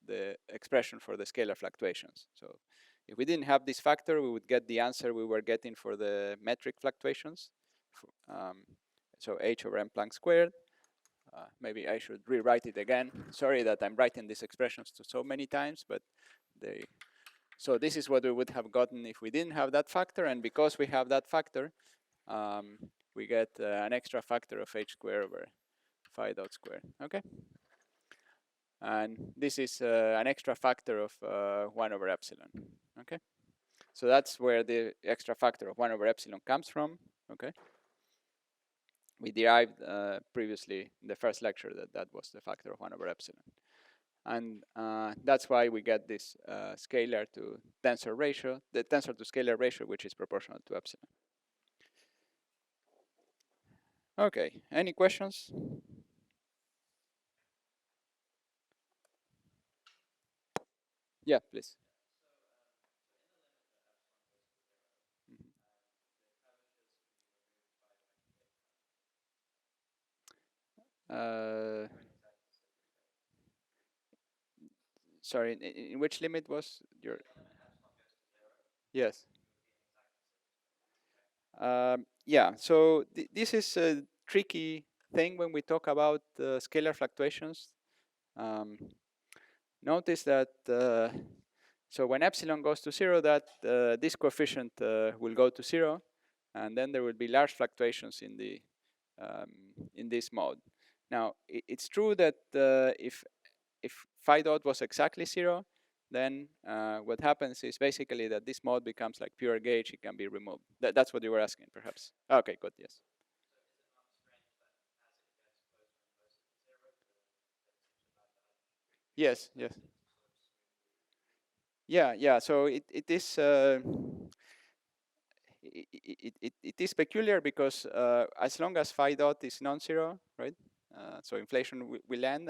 the expression for the scalar fluctuations. So if we didn't have this factor, we would get the answer we were getting for the metric fluctuations. So h over m Planck squared. Maybe I should rewrite it again. Sorry that I'm writing these expressions so many times, but so this is what we would have gotten if we didn't have that factor, and because we have that factor, we get an extra factor of h squared over phi dot squared. Okay. And this is an extra factor of 1 over epsilon. Okay. So that's where the extra factor of 1 over epsilon comes from. Okay. We derived previously in the first lecture that was the factor of 1 over epsilon. And that's why we get this scalar to tensor ratio, the tensor to scalar ratio, which is proportional to epsilon. Okay, any questions? Yeah, please. Sorry, in which limit was your? Yes. Yeah, so this is a tricky thing when we talk about scalar fluctuations. Notice that so when epsilon goes to 0, that this coefficient will go to 0, and then there will be large fluctuations in this mode. Now it's true that if phi dot was exactly 0, then what happens is basically that this mode becomes like pure gauge. It can be removed. That's what you were asking, perhaps. Okay, good. Yes. Yes. Yes. Yeah. Yeah. So it is. It is peculiar because as long as phi dot is non-zero, right? So inflation will end,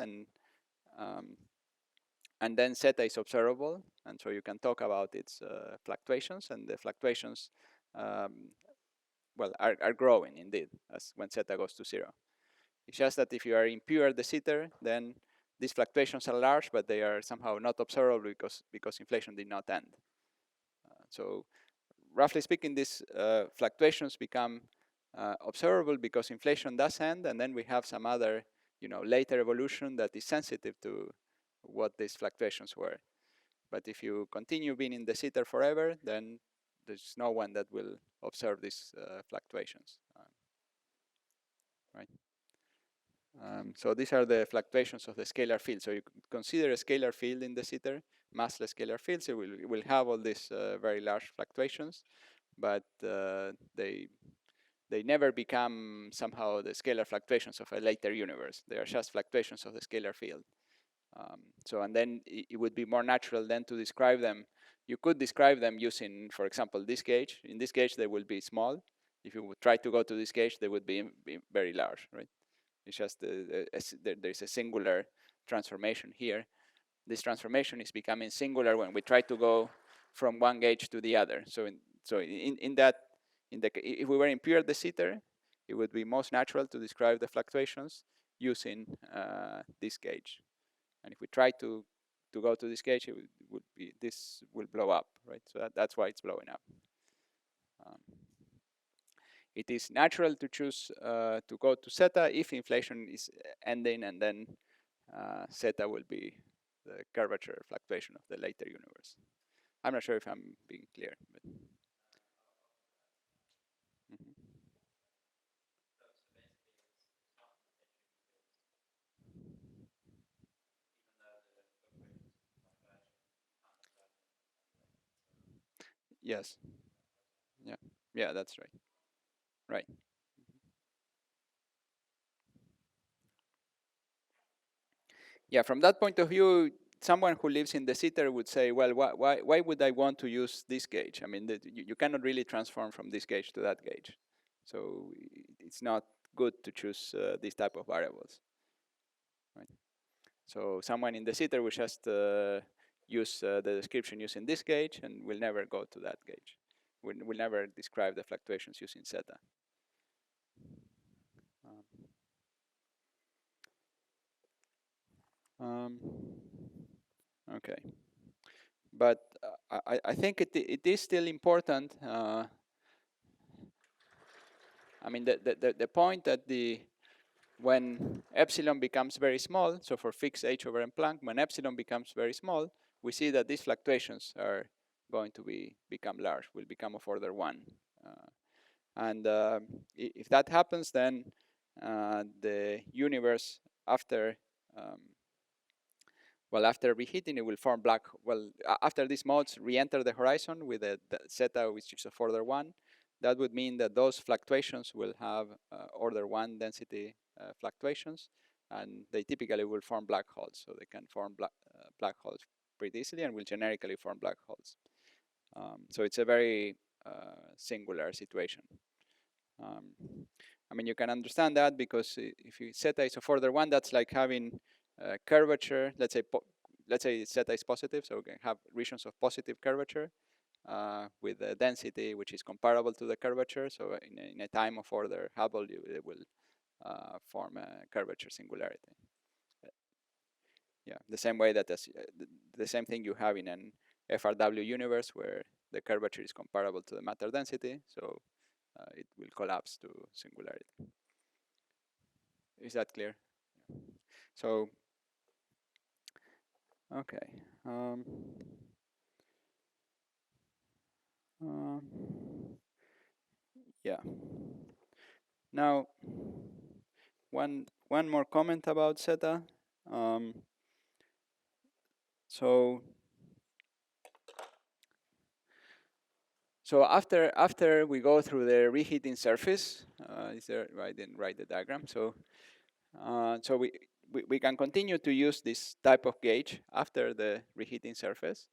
and then zeta is observable, and so you can talk about its fluctuations, and the fluctuations, well, are growing indeed as when zeta goes to 0. It's just that if you are in pure de Sitter, then these fluctuations are large, but they are somehow not observable because inflation did not end. So roughly speaking, these fluctuations become observable because inflation does end, and then we have some other, later evolution that is sensitive to what these fluctuations were. But if you continue being in the sitter forever, then there's no one that will observe these fluctuations, right? So these are the fluctuations of the scalar field. So you consider a scalar field in the sitter, massless scalar field. So it will have all these very large fluctuations, but they never become somehow the scalar fluctuations of a later universe. They are just fluctuations of the scalar field. And then it would be more natural then to describe them. You could describe them using, for example, this gauge. In this gauge, they will be small. If you would try to go to this gauge, they would be very large, right? It's just there's a singular transformation here. This transformation is becoming singular when we try to go from one gauge to the other. So if we were in pure de Sitter, it would be most natural to describe the fluctuations using this gauge. And if we try to go to this gauge, this will blow up, right? So that's why it's blowing up. It is natural to choose to go to zeta if inflation is ending, and then zeta will be the curvature fluctuation of the later universe. I'm not sure if I'm being clear. But yes. Yeah, that's right. Right. Yeah, from that point of view, someone who lives in the sitter would say, well, why would I want to use this gauge? I mean, you cannot really transform from this gauge to that gauge. So it's not good to choose these type of variables. Right. So someone in the sitter will just use the description using this gauge and will never go to that gauge. Will never describe the fluctuations using zeta. Okay. But I think it is still important. I mean, the point that when epsilon becomes very small, so for fixed h over m Planck, when epsilon becomes very small, we see that these fluctuations are going to become large, will become of order 1. And if that happens, then the universe after after reheating, it will form black. After these modes re-enter the horizon with the zeta, which is of order 1, that would mean that those fluctuations will have order 1 density fluctuations, and they typically will form black holes. So they can form black holes pretty easily and will generically form black holes. So it's a very singular situation. I mean, you can understand that because if you zeta is of order 1, that's like having curvature. Let's say zeta is positive, so we can have regions of positive curvature with a density which is comparable to the curvature. So in a time of order Hubble, it will form a curvature singularity. Yeah, the same way that the same thing you have in an FRW universe where the curvature is comparable to the matter density. So it will collapse to singularity. Is that clear? So, okay. Yeah. Now, one more comment about zeta. So after we go through the reheating surface, I didn't write the diagram. So we can continue to use this type of gauge after the reheating surface,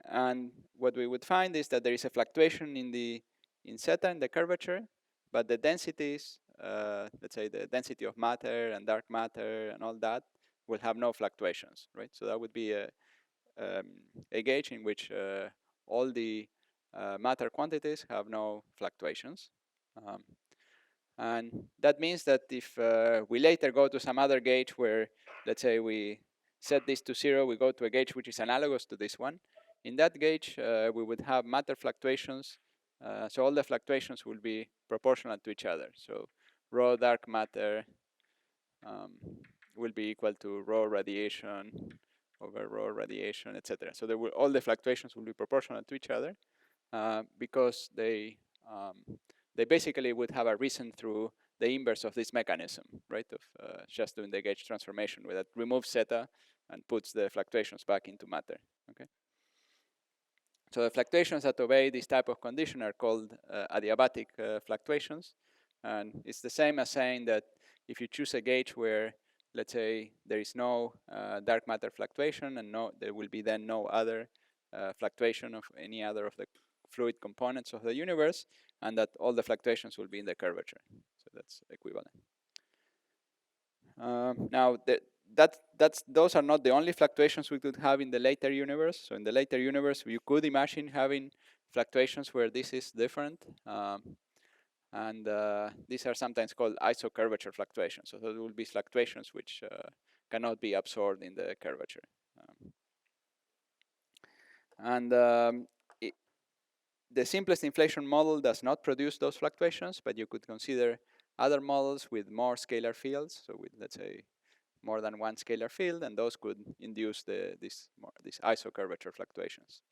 and what we would find is that there is a fluctuation in zeta in the curvature, but the densities, let's say the density of matter and dark matter and all that, will have no fluctuations, right? So that would be a gauge in which all the matter quantities have no fluctuations. And that means that if we later go to some other gauge where, let's say we set this to 0, we go to a gauge which is analogous to this one. In that gauge, we would have matter fluctuations So all the fluctuations will be proportional to each other. So rho dark matter will be equal to rho radiation over rho radiation, etc. So all the fluctuations will be proportional to each other because they basically would have arisen through the inverse of this mechanism, right? Of just doing the gauge transformation, where that removes zeta and puts the fluctuations back into matter. Okay. So the fluctuations that obey this type of condition are called adiabatic fluctuations, and it's the same as saying that if you choose a gauge where, let's say, there is no dark matter fluctuation and there will be then no other fluctuation of any other of the fluid components of the universe, and that all the fluctuations will be in the curvature. So that's equivalent. Now, those are not the only fluctuations we could have in the later universe. So in the later universe, you could imagine having fluctuations where this is different. And these are sometimes called isocurvature fluctuations. So there will be fluctuations which cannot be absorbed in the curvature. The simplest inflation model does not produce those fluctuations, but you could consider other models with more scalar fields. So with, let's say, more than one scalar field, and those could induce these isocurvature fluctuations.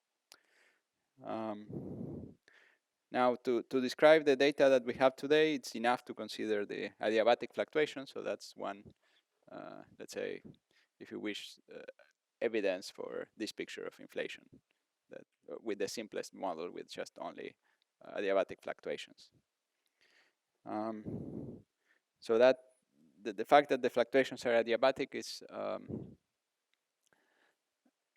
Now, to describe the data that we have today, it's enough to consider the adiabatic fluctuation. So that's one, let's say, if you wish, evidence for this picture of inflation, that with the simplest model with just only adiabatic fluctuations. So that the fact that the fluctuations are adiabatic is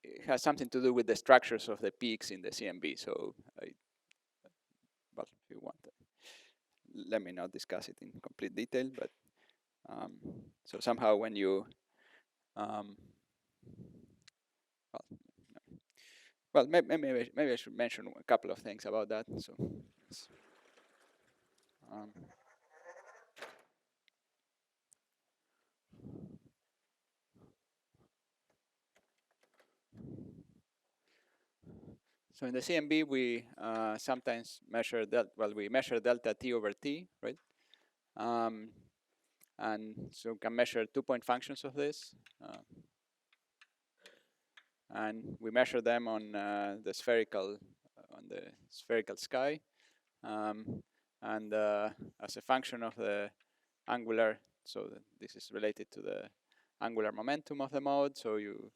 it has something to do with the structures of the peaks in the CMB. So, well, if you want, let me not discuss it in complete detail. But so somehow when you well, maybe I should mention a couple of things about that. So in the CMB, we sometimes measure we measure delta T over T, right? And so we can measure 2-point functions of this. And we measure them on the spherical sky. And as a function of the angular, so this is related to the angular momentum of the mode. So you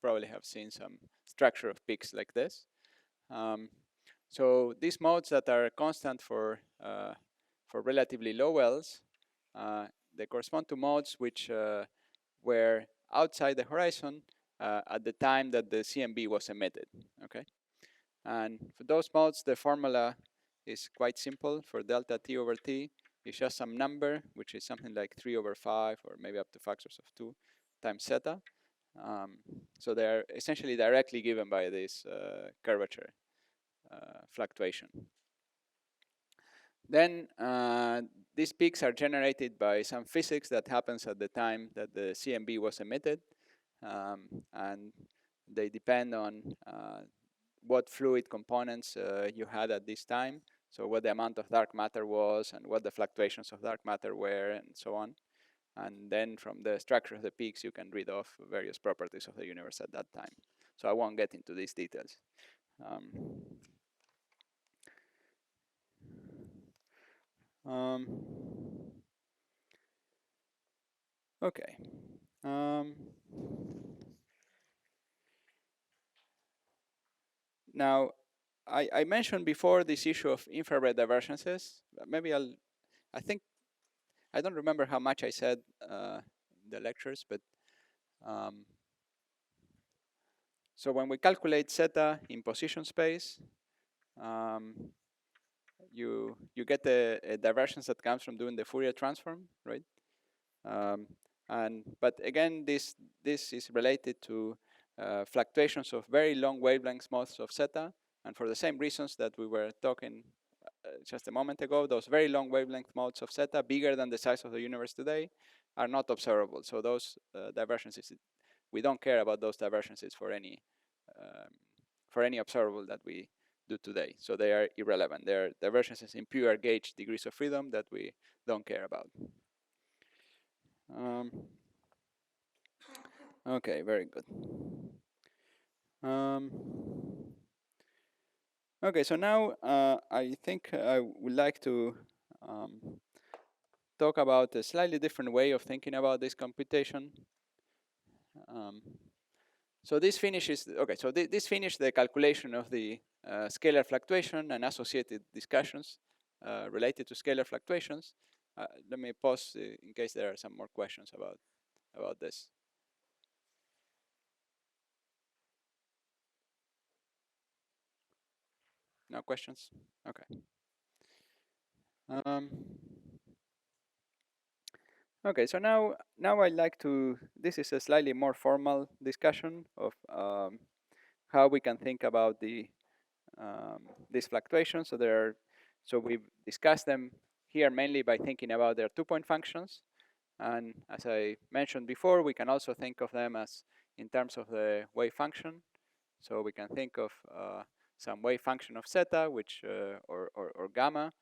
probably have seen some structure of peaks like this. So these modes that are constant for relatively low wells, they correspond to modes which were outside the horizon at the time that the CMB was emitted. Okay, and for those modes, the formula is quite simple. For delta T over T, it's just some number, which is something like 3 over 5, or maybe up to factors of 2 times zeta. So they're essentially directly given by this curvature fluctuation. Then these peaks are generated by some physics that happens at the time that the CMB was emitted, and they depend on what fluid components you had at this time. So what the amount of dark matter was, and what the fluctuations of dark matter were, and so on. And then from the structure of the peaks, you can read off various properties of the universe at that time. So I won't get into these details. Okay. Now, I mentioned before this issue of infrared divergences. Maybe I think, I don't remember how much I said in the lectures, but so when we calculate zeta in position space, you get a divergence that comes from doing the Fourier transform, right? But again, this is related to fluctuations of very long wavelength modes of zeta, and for the same reasons that we were talking just a moment ago, those very long wavelength modes of zeta, bigger than the size of the universe today, are not observable. So those divergences, we don't care about those divergences for any observable that we do today. So they are irrelevant. They are divergences in pure gauge degrees of freedom that we don't care about. Okay, very good. Okay, so now I think I would like to talk about a slightly different way of thinking about this computation. So this finishes, okay, so this finished the calculation of the scalar fluctuation and associated discussions related to scalar fluctuations. Let me pause in case there are some more questions about this. No questions? Okay. Okay, so now I'd like to, this is a slightly more formal discussion of how we can think about these fluctuations. So we've discussed them here mainly by thinking about their two-point functions. And as I mentioned before, we can also think of them as in terms of the wave function. So we can think of some wave function of zeta, which or gamma,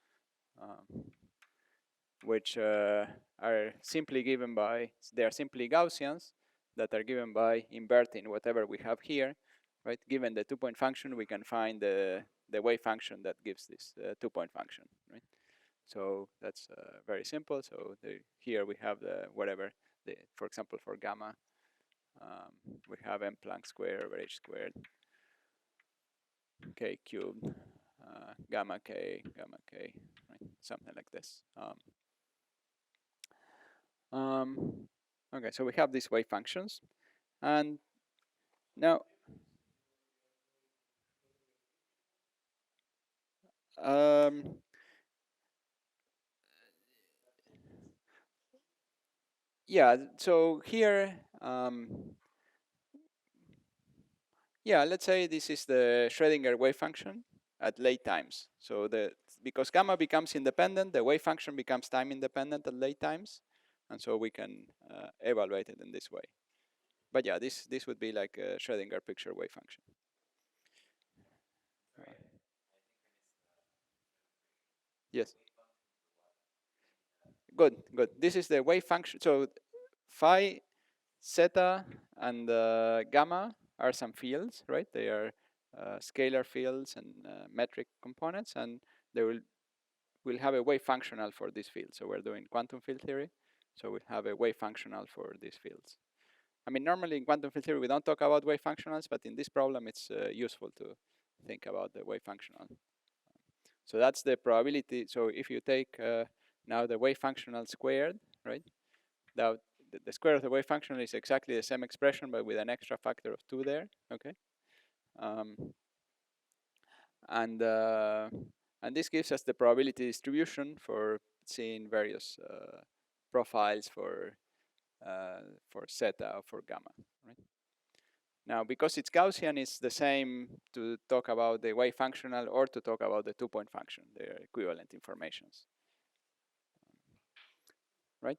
which are simply given by, they are simply Gaussians that are given by inverting whatever we have here, right? Given the two-point function, we can find the wave function that gives this two-point function, right? So that's very simple. So here we have the whatever, for example, for gamma, we have m Planck squared over h squared, k cubed, gamma k, right? Something like this. Okay, so we have these wave functions, and now yeah, so here yeah, let's say this is the Schrödinger wave function at late times. So because gamma becomes independent, the wave function becomes time independent at late times, and so we can evaluate it in this way. But yeah, this would be like a Schrödinger picture wave function. Yes. Good, good. This is the wave function. So phi, zeta, and gamma are some fields, right? They are scalar fields and metric components, and they will have a wave functional for this field. So we're doing quantum field theory, so we'll have a wave functional for these fields. I mean, normally in quantum field theory, we don't talk about wave functionals, but in this problem, it's useful to think about the wave functional. So that's the probability. So if you take now the wave functional squared, right? Now the square of the wave functional is exactly the same expression, but with an extra factor of 2 there, okay? And this gives us the probability distribution for seeing various profiles for zeta or for gamma, right? Now, because it's Gaussian, it's the same to talk about the wave functional or to talk about the two-point function. They're equivalent informations, right?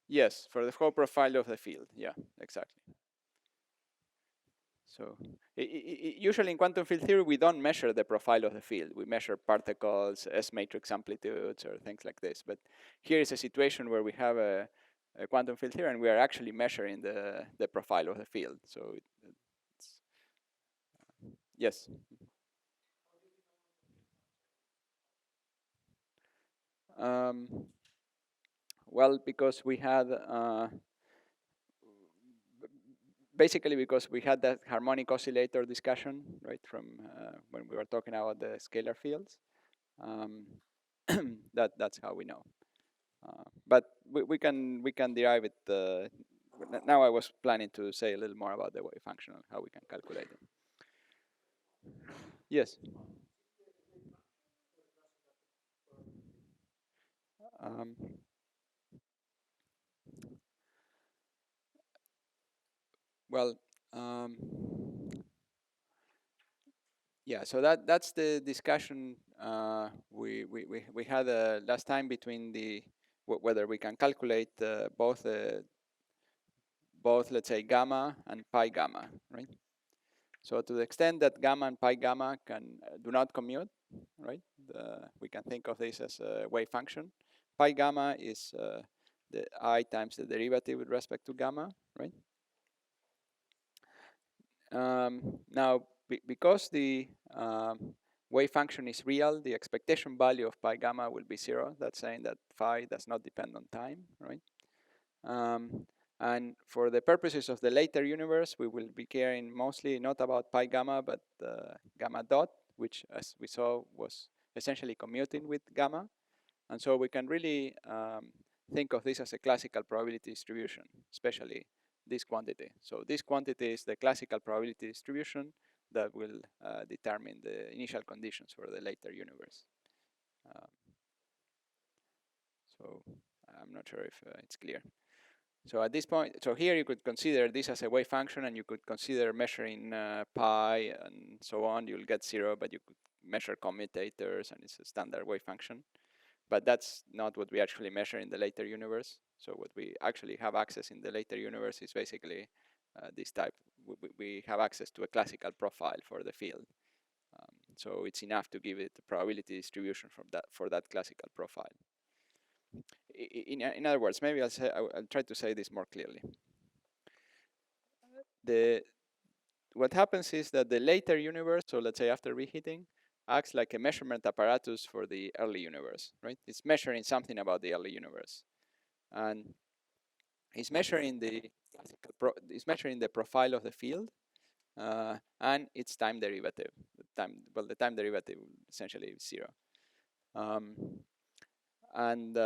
Yes, for the whole profile of the field. Yeah, exactly. So usually in quantum field theory, we don't measure the profile of the field. We measure particles, S-matrix amplitudes, or things like this. But here is a situation where we have a quantum field theory, and we are actually measuring the profile of the field. So it's, yes. Well, because we had basically because we had that harmonic oscillator discussion, right, from when we were talking about the scalar fields. That's how we know. But we can derive it. Now I was planning to say a little more about the wave function and how we can calculate it. Yes. Um, well, yeah. So that's the discussion we had last time between whether we can calculate both both, let's say, gamma and pi gamma, right? So to the extent that gamma and pi gamma do not commute, right? We can think of this as a wave function. Pi gamma is the I times the derivative with respect to gamma, right? Now, because the wave function is real, the expectation value of pi gamma will be 0. That's saying that phi does not depend on time, right? And for the purposes of the later universe, we will be caring mostly not about pi gamma, but gamma dot, which, as we saw, was essentially commuting with gamma. And so we can really think of this as a classical probability distribution, especially this quantity. So this quantity is the classical probability distribution that will determine the initial conditions for the later universe. So I'm not sure if it's clear. So at this point, so here you could consider this as a wave function, and you could consider measuring pi and so on. You'll get 0, but you could measure commutators, and it's a standard wave function. But that's not what we actually measure in the later universe. So what we actually have access in the later universe is basically this type. We have access to a classical profile for the field. So it's enough to give it a probability distribution from that for that classical profile. In other words, maybe I'll try to say this more clearly. What happens is that the later universe, so let's say after reheating, acts like a measurement apparatus for the early universe, right? It's measuring something about the early universe, and it's measuring the profile of the field and its time derivative. The time derivative essentially is 0. And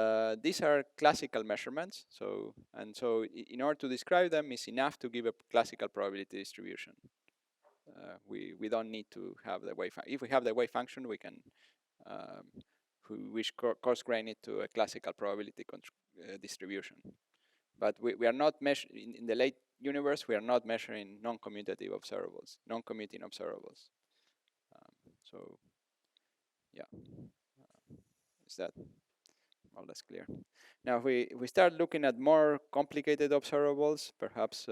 these are classical measurements. So in order to describe them, it's enough to give a classical probability distribution. We don't need to have the wave function. If we have the wave function, we can coarse grain it to a classical probability distribution. But we are not measuring in the late universe. We are not measuring non-commutative observables, non-commuting observables. So yeah, is that more or less clear? Now, if we start looking at more complicated observables, perhaps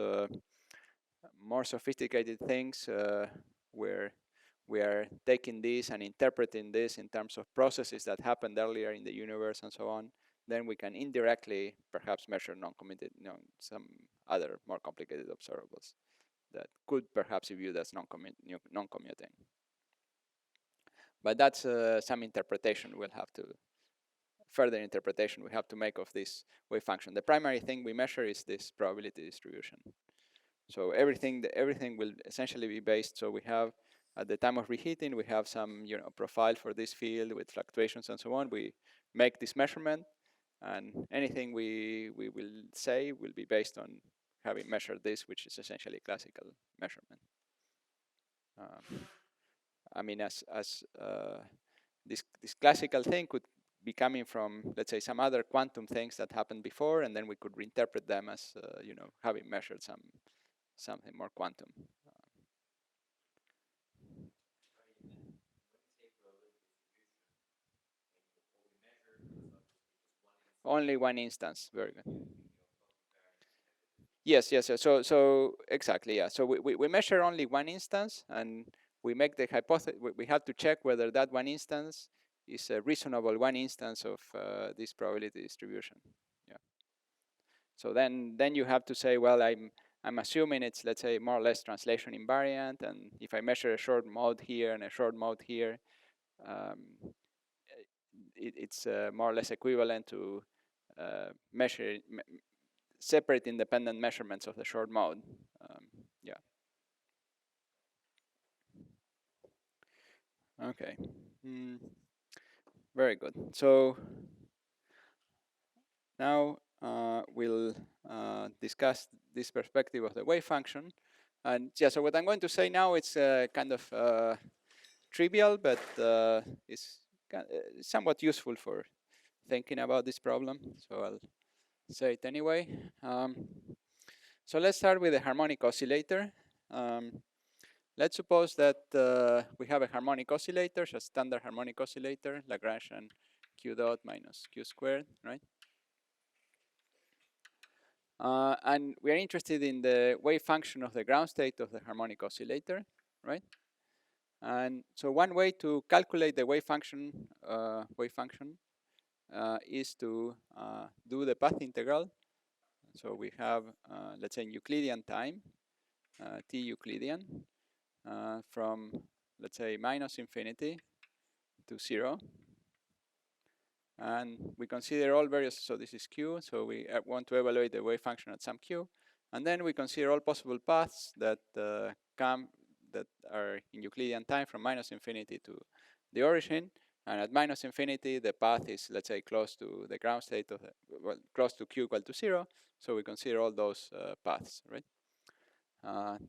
more sophisticated things where we are taking this and interpreting this in terms of processes that happened earlier in the universe and so on, then we can indirectly perhaps measure non-commuted, some other more complicated observables that could perhaps be viewed as non-commuting. But that's some interpretation we'll have to, further interpretation we have to make of this wave function. The primary thing we measure is this probability distribution. So everything will essentially be based. So we have, at the time of reheating, we have some profile for this field with fluctuations and so on. We make this measurement, and anything we will say will be based on having measured this, which is essentially classical measurement. I mean, as this classical thing could be coming from, let's say, some other quantum things that happened before, and then we could reinterpret them as having measured something more quantum. Only one instance. Very good. Yes. So exactly, yeah. So we measure only one instance, and we make the hypothesis. We have to check whether that one instance is a reasonable one instance of this probability distribution. Yeah. So then you have to say, well, I'm assuming it's, let's say, more or less translation invariant, and if I measure a short mode here and a short mode here, it's more or less equivalent to separate independent measurements of the short mode. Yeah. Okay. Very good. So now we'll discuss this perspective of the wave function. And yeah, so what I'm going to say now, it's kind of trivial, but it's somewhat useful for thinking about this problem. So I'll say it anyway. So let's start with a harmonic oscillator. Let's suppose that we have a harmonic oscillator, so a standard harmonic oscillator, Lagrangian q dot minus q squared, right? And we are interested in the wave function of the ground state of the harmonic oscillator, right? And so one way to calculate the wave function is to do the path integral. So we have, let's say, Euclidean time, t Euclidean, from, let's say, minus infinity to 0. And we consider all various, so this is q, so we want to evaluate the wave function at some q. And then we consider all possible paths that that are in Euclidean time from minus infinity to the origin. And at minus infinity, the path is, let's say, close to the ground state of the, well, close to q equal to 0. So we consider all those paths, right?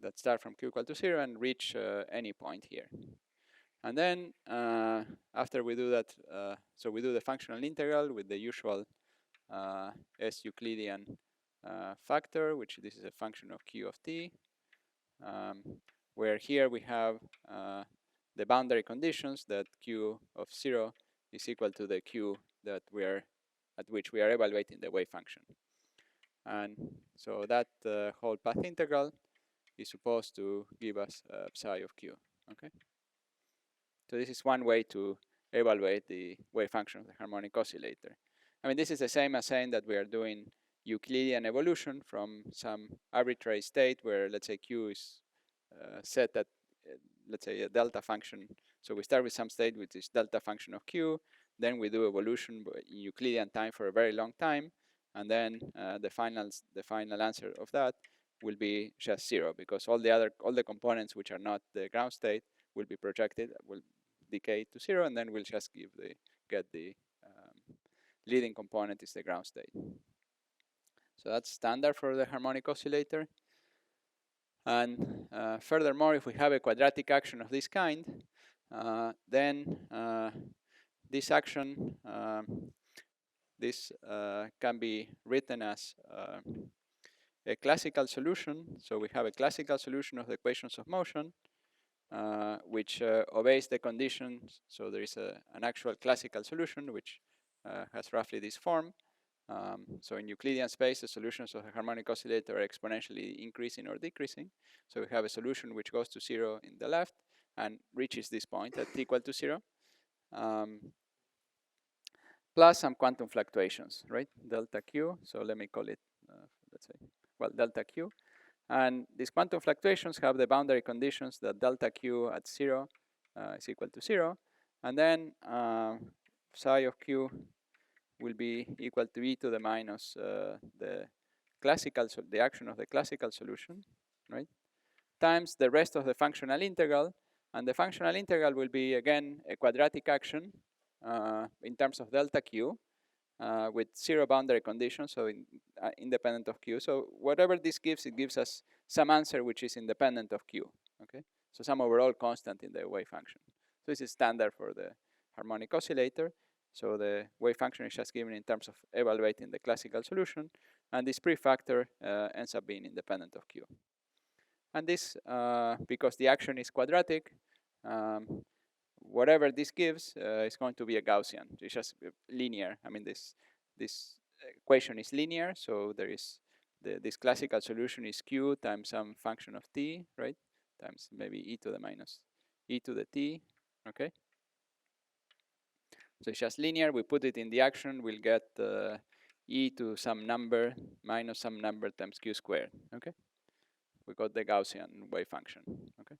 That start from q equal to 0 and reach any point here. And then after we do that, so we do the functional integral with the usual S Euclidean factor, which this is a function of q of t, where here we have the boundary conditions that q of 0 is equal to the q that at which we are evaluating the wave function. And so that whole path integral is supposed to give us psi of q, okay? So this is one way to evaluate the wave function of the harmonic oscillator. I mean, this is the same as saying that we are doing Euclidean evolution from some arbitrary state where, let's say, q is set at, let's say, a delta function. So we start with some state which is delta function of q, then we do evolution in Euclidean time for a very long time, and then the final answer of that will be just 0, because all the components which are not the ground state will be projected, will decay to 0, and then we'll just get the leading component is the ground state. So that's standard for the harmonic oscillator. And furthermore, if we have a quadratic action of this kind, then this action can be written as a classical solution. So we have a classical solution of the equations of motion, which obeys the conditions. So there is an actual classical solution which has roughly this form. So in Euclidean space, the solutions of the harmonic oscillator are exponentially increasing or decreasing. So we have a solution which goes to 0 in the left and reaches this point at t equal to 0, plus some quantum fluctuations, right? Delta q. So let me call it, let's say, well, delta q. And these quantum fluctuations have the boundary conditions that delta q at 0 is equal to 0. And then psi of q will be equal to e to the minus the action of the classical solution, right? Times the rest of the functional integral. And the functional integral will be, again, a quadratic action in terms of delta q with 0 boundary conditions, so independent of q. So whatever this gives, it gives us some answer which is independent of q, okay? So some overall constant in the wave function. So this is standard for the harmonic oscillator. So the wave function is just given in terms of evaluating the classical solution, and this prefactor ends up being independent of q. And this, because the action is quadratic, whatever this gives is going to be a Gaussian. It's just linear. I mean, this equation is linear, so there is this classical solution is q times some function of t, right? Times maybe e to the minus e to the t, okay? So it's just linear. We put it in the action, we'll get e to some number minus some number times q squared, okay? We got the Gaussian wave function, okay?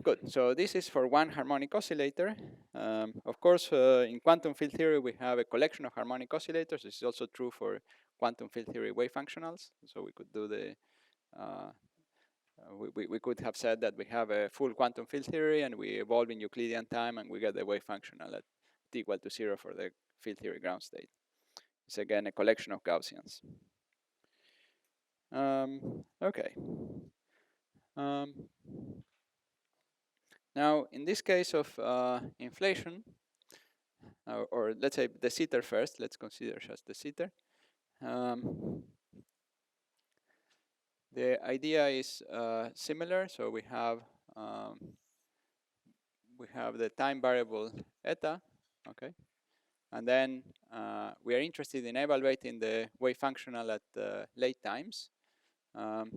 Good, so this is for one harmonic oscillator. Of course, in quantum field theory, we have a collection of harmonic oscillators. This is also true for quantum field theory wave functionals. So we could do the, we could have said that we have a full quantum field theory and we evolve in Euclidean time and we get the wave functional at t equal to 0 for the field theory ground state. It's again a collection of Gaussians. Okay. Now, in this case of inflation, or let's say de Sitter first, let's consider just de Sitter. The idea is similar, so we have the time variable eta, okay, And then we are interested in evaluating the wave functional at late times.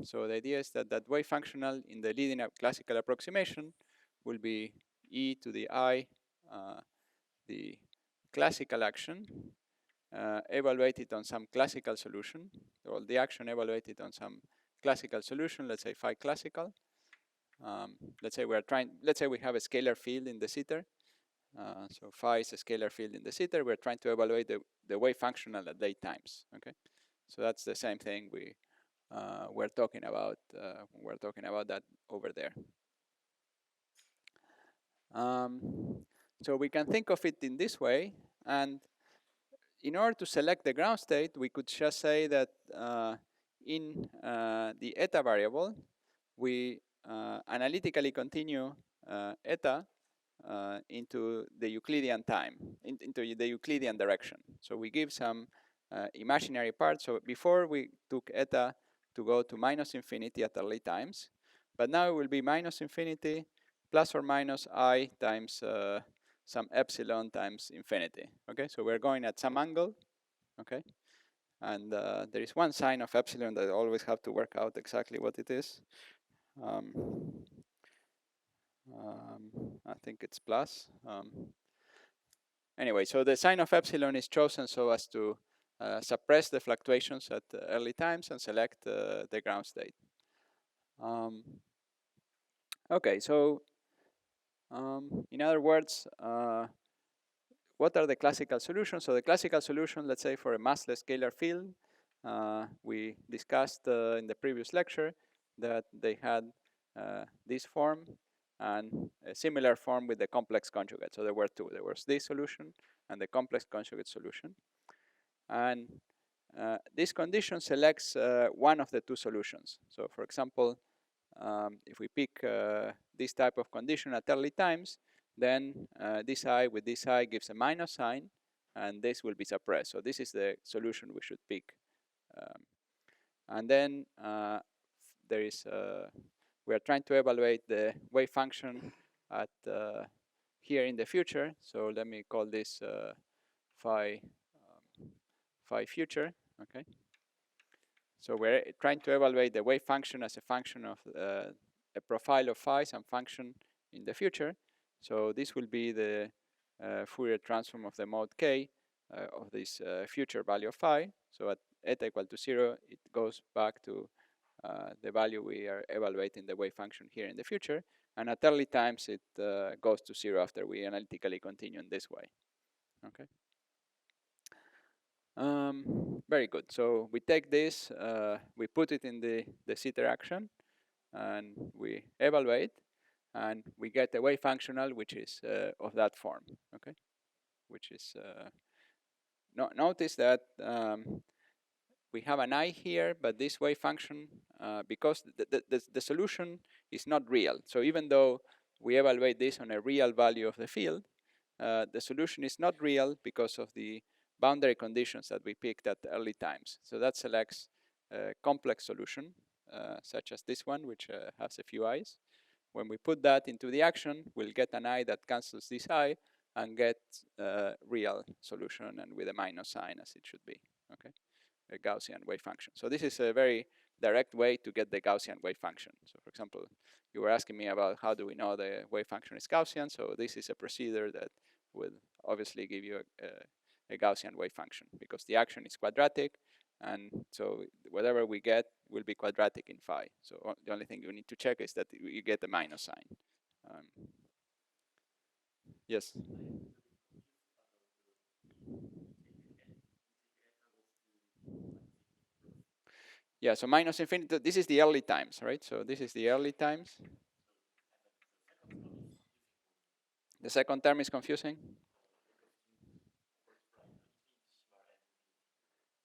So the idea is that that wave functional in the leading classical approximation will be e to the I, the classical action, evaluated on some classical solution, or the action evaluated on some classical solution, let's say phi classical. Let's say we have a scalar field in the sitter. So phi is a scalar field in the sitter. We're trying to evaluate the wave functional at late times. Okay, so that's the same thing we're talking about when we're talking about that over there. So we can think of it in this way, and in order to select the ground state, we could just say that in the eta variable, we analytically continue eta into the Euclidean time, into the Euclidean direction. So we give some imaginary part. So before we took eta to go to minus infinity at early times, but now it will be minus infinity plus or minus I times some epsilon times infinity. Okay, so we're going at some angle. Okay, and there is one sign of epsilon that I always have to work out exactly what it is. I think it's plus. Anyway, so the sign of epsilon is chosen so as to suppress the fluctuations at early times and select the ground state. Okay, so in other words, what are the classical solutions? So the classical solution, let's say for a massless scalar field, we discussed in the previous lecture that they had this form and a similar form with the complex conjugate. So there were two. There was this solution and the complex conjugate solution. And this condition selects one of the two solutions. So for example, if we pick this type of condition at early times, then this I with this I gives a minus sign, and this will be suppressed. So this is the solution we should pick. And then there is we are trying to evaluate the wave function at here in the future. So let me call this phi future. Okay. So we're trying to evaluate the wave function as a function of a profile of phi, some function in the future. So this will be the Fourier transform of the mode k of this future value of phi. So at eta equal to 0, it goes back to the value we are evaluating the wave function here in the future. And at early times, it goes to 0 after we analytically continue in this way. Okay. Very good. So we take this, we put it in the sitter action, and we evaluate, and we get a wave functional which is of that form. Okay, which is notice that we have an I here, but this wave function, because the solution is not real. So even though we evaluate this on a real value of the field, the solution is not real because of the boundary conditions that we picked at early times. So that selects a complex solution, such as this one, which has a few i's. When we put that into the action, we'll get an I that cancels this I and get a real solution and with a minus sign as it should be. Okay, a Gaussian wave function. So this is a very direct way to get the Gaussian wave function. So for example, you were asking me about how do we know the wave function is Gaussian. So this is a procedure that will obviously give you a Gaussian wave function because the action is quadratic, and so whatever we get will be quadratic in phi. So the only thing you need to check is that you get a minus sign. Yes. Yeah, so minus infinity, this is the early times, right? So this is the early times. The second term is confusing.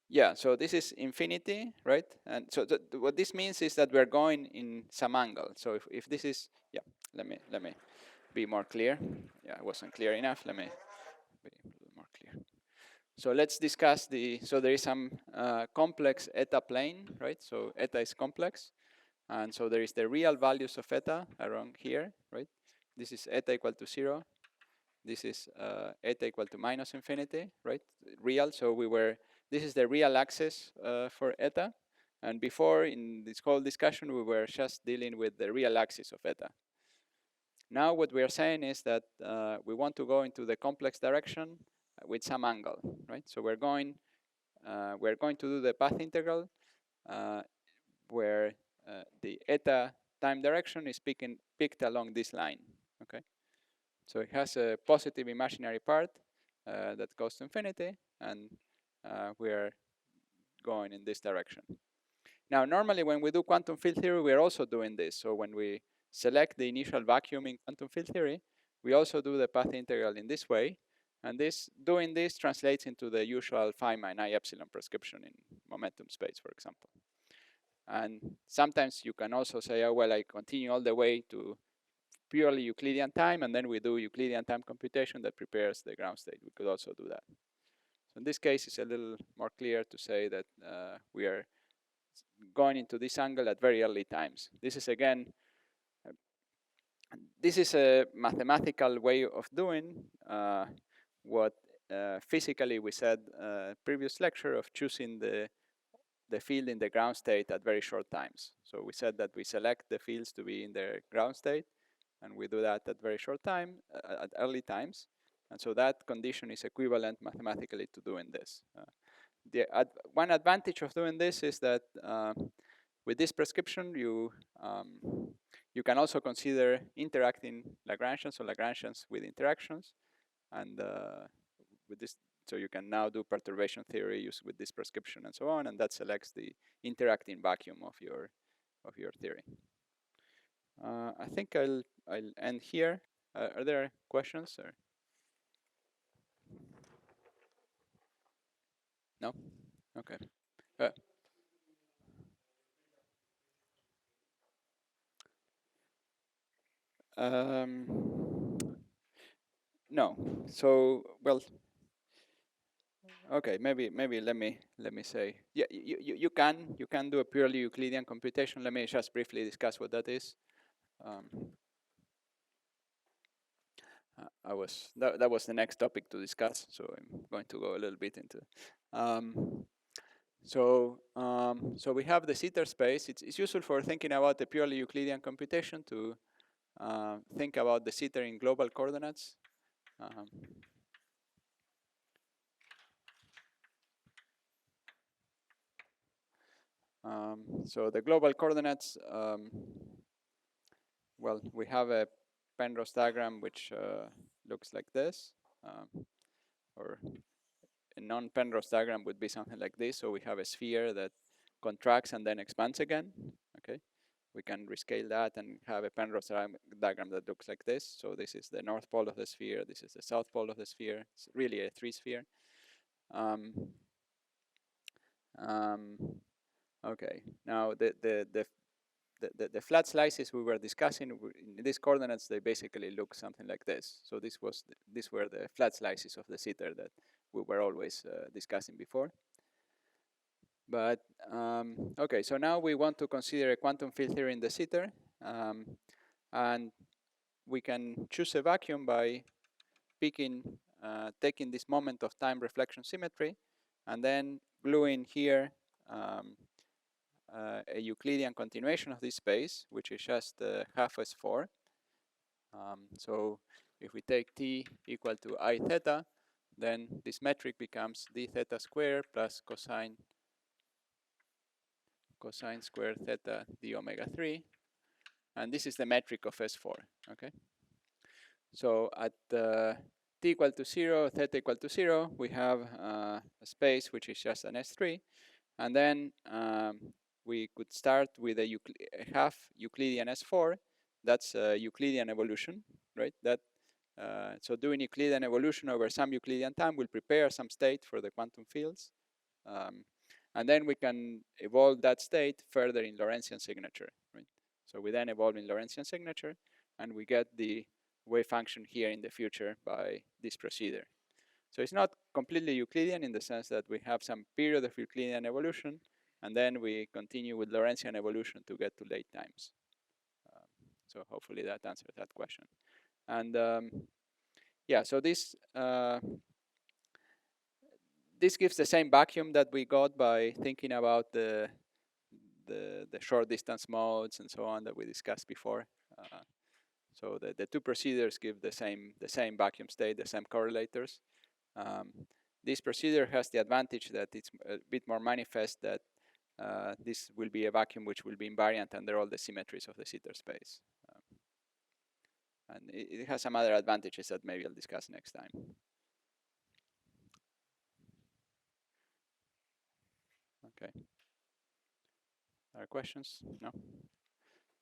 Yeah, so this is infinity, right? And so what this means is that we're going in some angle. So if this is, yeah, let me be more clear. Yeah, it wasn't clear enough. Let me be a little more clear. So let's discuss so there is some complex eta plane, right? So eta is complex. And so there is the real values of eta around here, right? This is eta equal to 0. This is eta equal to minus infinity, right? Real. So this is the real axis for eta. And before, in this whole discussion, we were just dealing with the real axis of eta. Now what we are saying is that we want to go into the complex direction with some angle, right? So we're going to do the path integral where the eta time direction is picked along this line, okay? So it has a positive imaginary part that goes to infinity, and we are going in this direction. Now, normally when we do quantum field theory, we are also doing this. So when we select the initial vacuum in quantum field theory, we also do the path integral in this way. And doing this translates into the usual Feynman I epsilon prescription in momentum space, for example. And sometimes you can also say, oh, well, I continue all the way to purely Euclidean time, and then we do Euclidean time computation that prepares the ground state. We could also do that. So in this case, it's a little more clear to say that we are going into this angle at very early times. This is, again, this is a mathematical way of doing what physically we said previous lecture of choosing the field in the ground state at very short times. So we said that we select the fields to be in their ground state, and we do that at very short time, at early times. And so that condition is equivalent mathematically to doing this. One advantage of doing this is that with this prescription, you can also consider interacting Lagrangians or Lagrangians with interactions, and with this, so you can now do perturbation theory used with this prescription and so on, and that selects the interacting vacuum of your theory. I think I'll end here. Are there questions or no? Okay. No. So, well, okay. Maybe let me say, yeah, you can do a purely Euclidean computation. Let me just briefly discuss what that is. That was the next topic to discuss, so I'm going to go a little bit into. So we have the zeta space. It's useful for thinking about the purely Euclidean computation to think about the zeta in global coordinates. So the global coordinates, well, we have a Penrose diagram which looks like this, or a non-Penrose diagram would be something like this. So we have a sphere that contracts and then expands again. Okay, we can rescale that and have a Penrose diagram that looks like this. So this is the north pole of the sphere. This is the south pole of the sphere. It's really a three-sphere. Okay, now the flat slices we were discussing in these coordinates, they basically look something like this. So these were the flat slices of the zeta that we were always discussing before. But okay, so now we want to consider a quantum field theory in the zeta, and we can choose a vacuum by taking this moment of time reflection symmetry, and then gluing here a Euclidean continuation of this space, which is just half S4. So if we take t equal to I theta, then this metric becomes d theta squared plus cosine squared theta d omega 3. And this is the metric of S4, okay? So at t equal to 0, theta equal to 0, we have a space which is just an S3. And then we could start with a half Euclidean S4. That's Euclidean evolution, right? So doing Euclidean evolution over some Euclidean time will prepare some state for the quantum fields. And then we can evolve that state further in Lorentzian signature, right? So we then evolve in Lorentzian signature, and we get the wave function here in the future by this procedure. So it's not completely Euclidean in the sense that we have some period of Euclidean evolution, and then we continue with Lorentzian evolution to get to late times. So hopefully that answers that question. And yeah, so this gives the same vacuum that we got by thinking about the short distance modes and so on that we discussed before. So the two procedures give the same vacuum state, the same correlators. This procedure has the advantage that it's a bit more manifest that this will be a vacuum which will be invariant under all the symmetries of the Sitter space. And it has some other advantages that maybe I'll discuss next time. Okay. Other questions? No?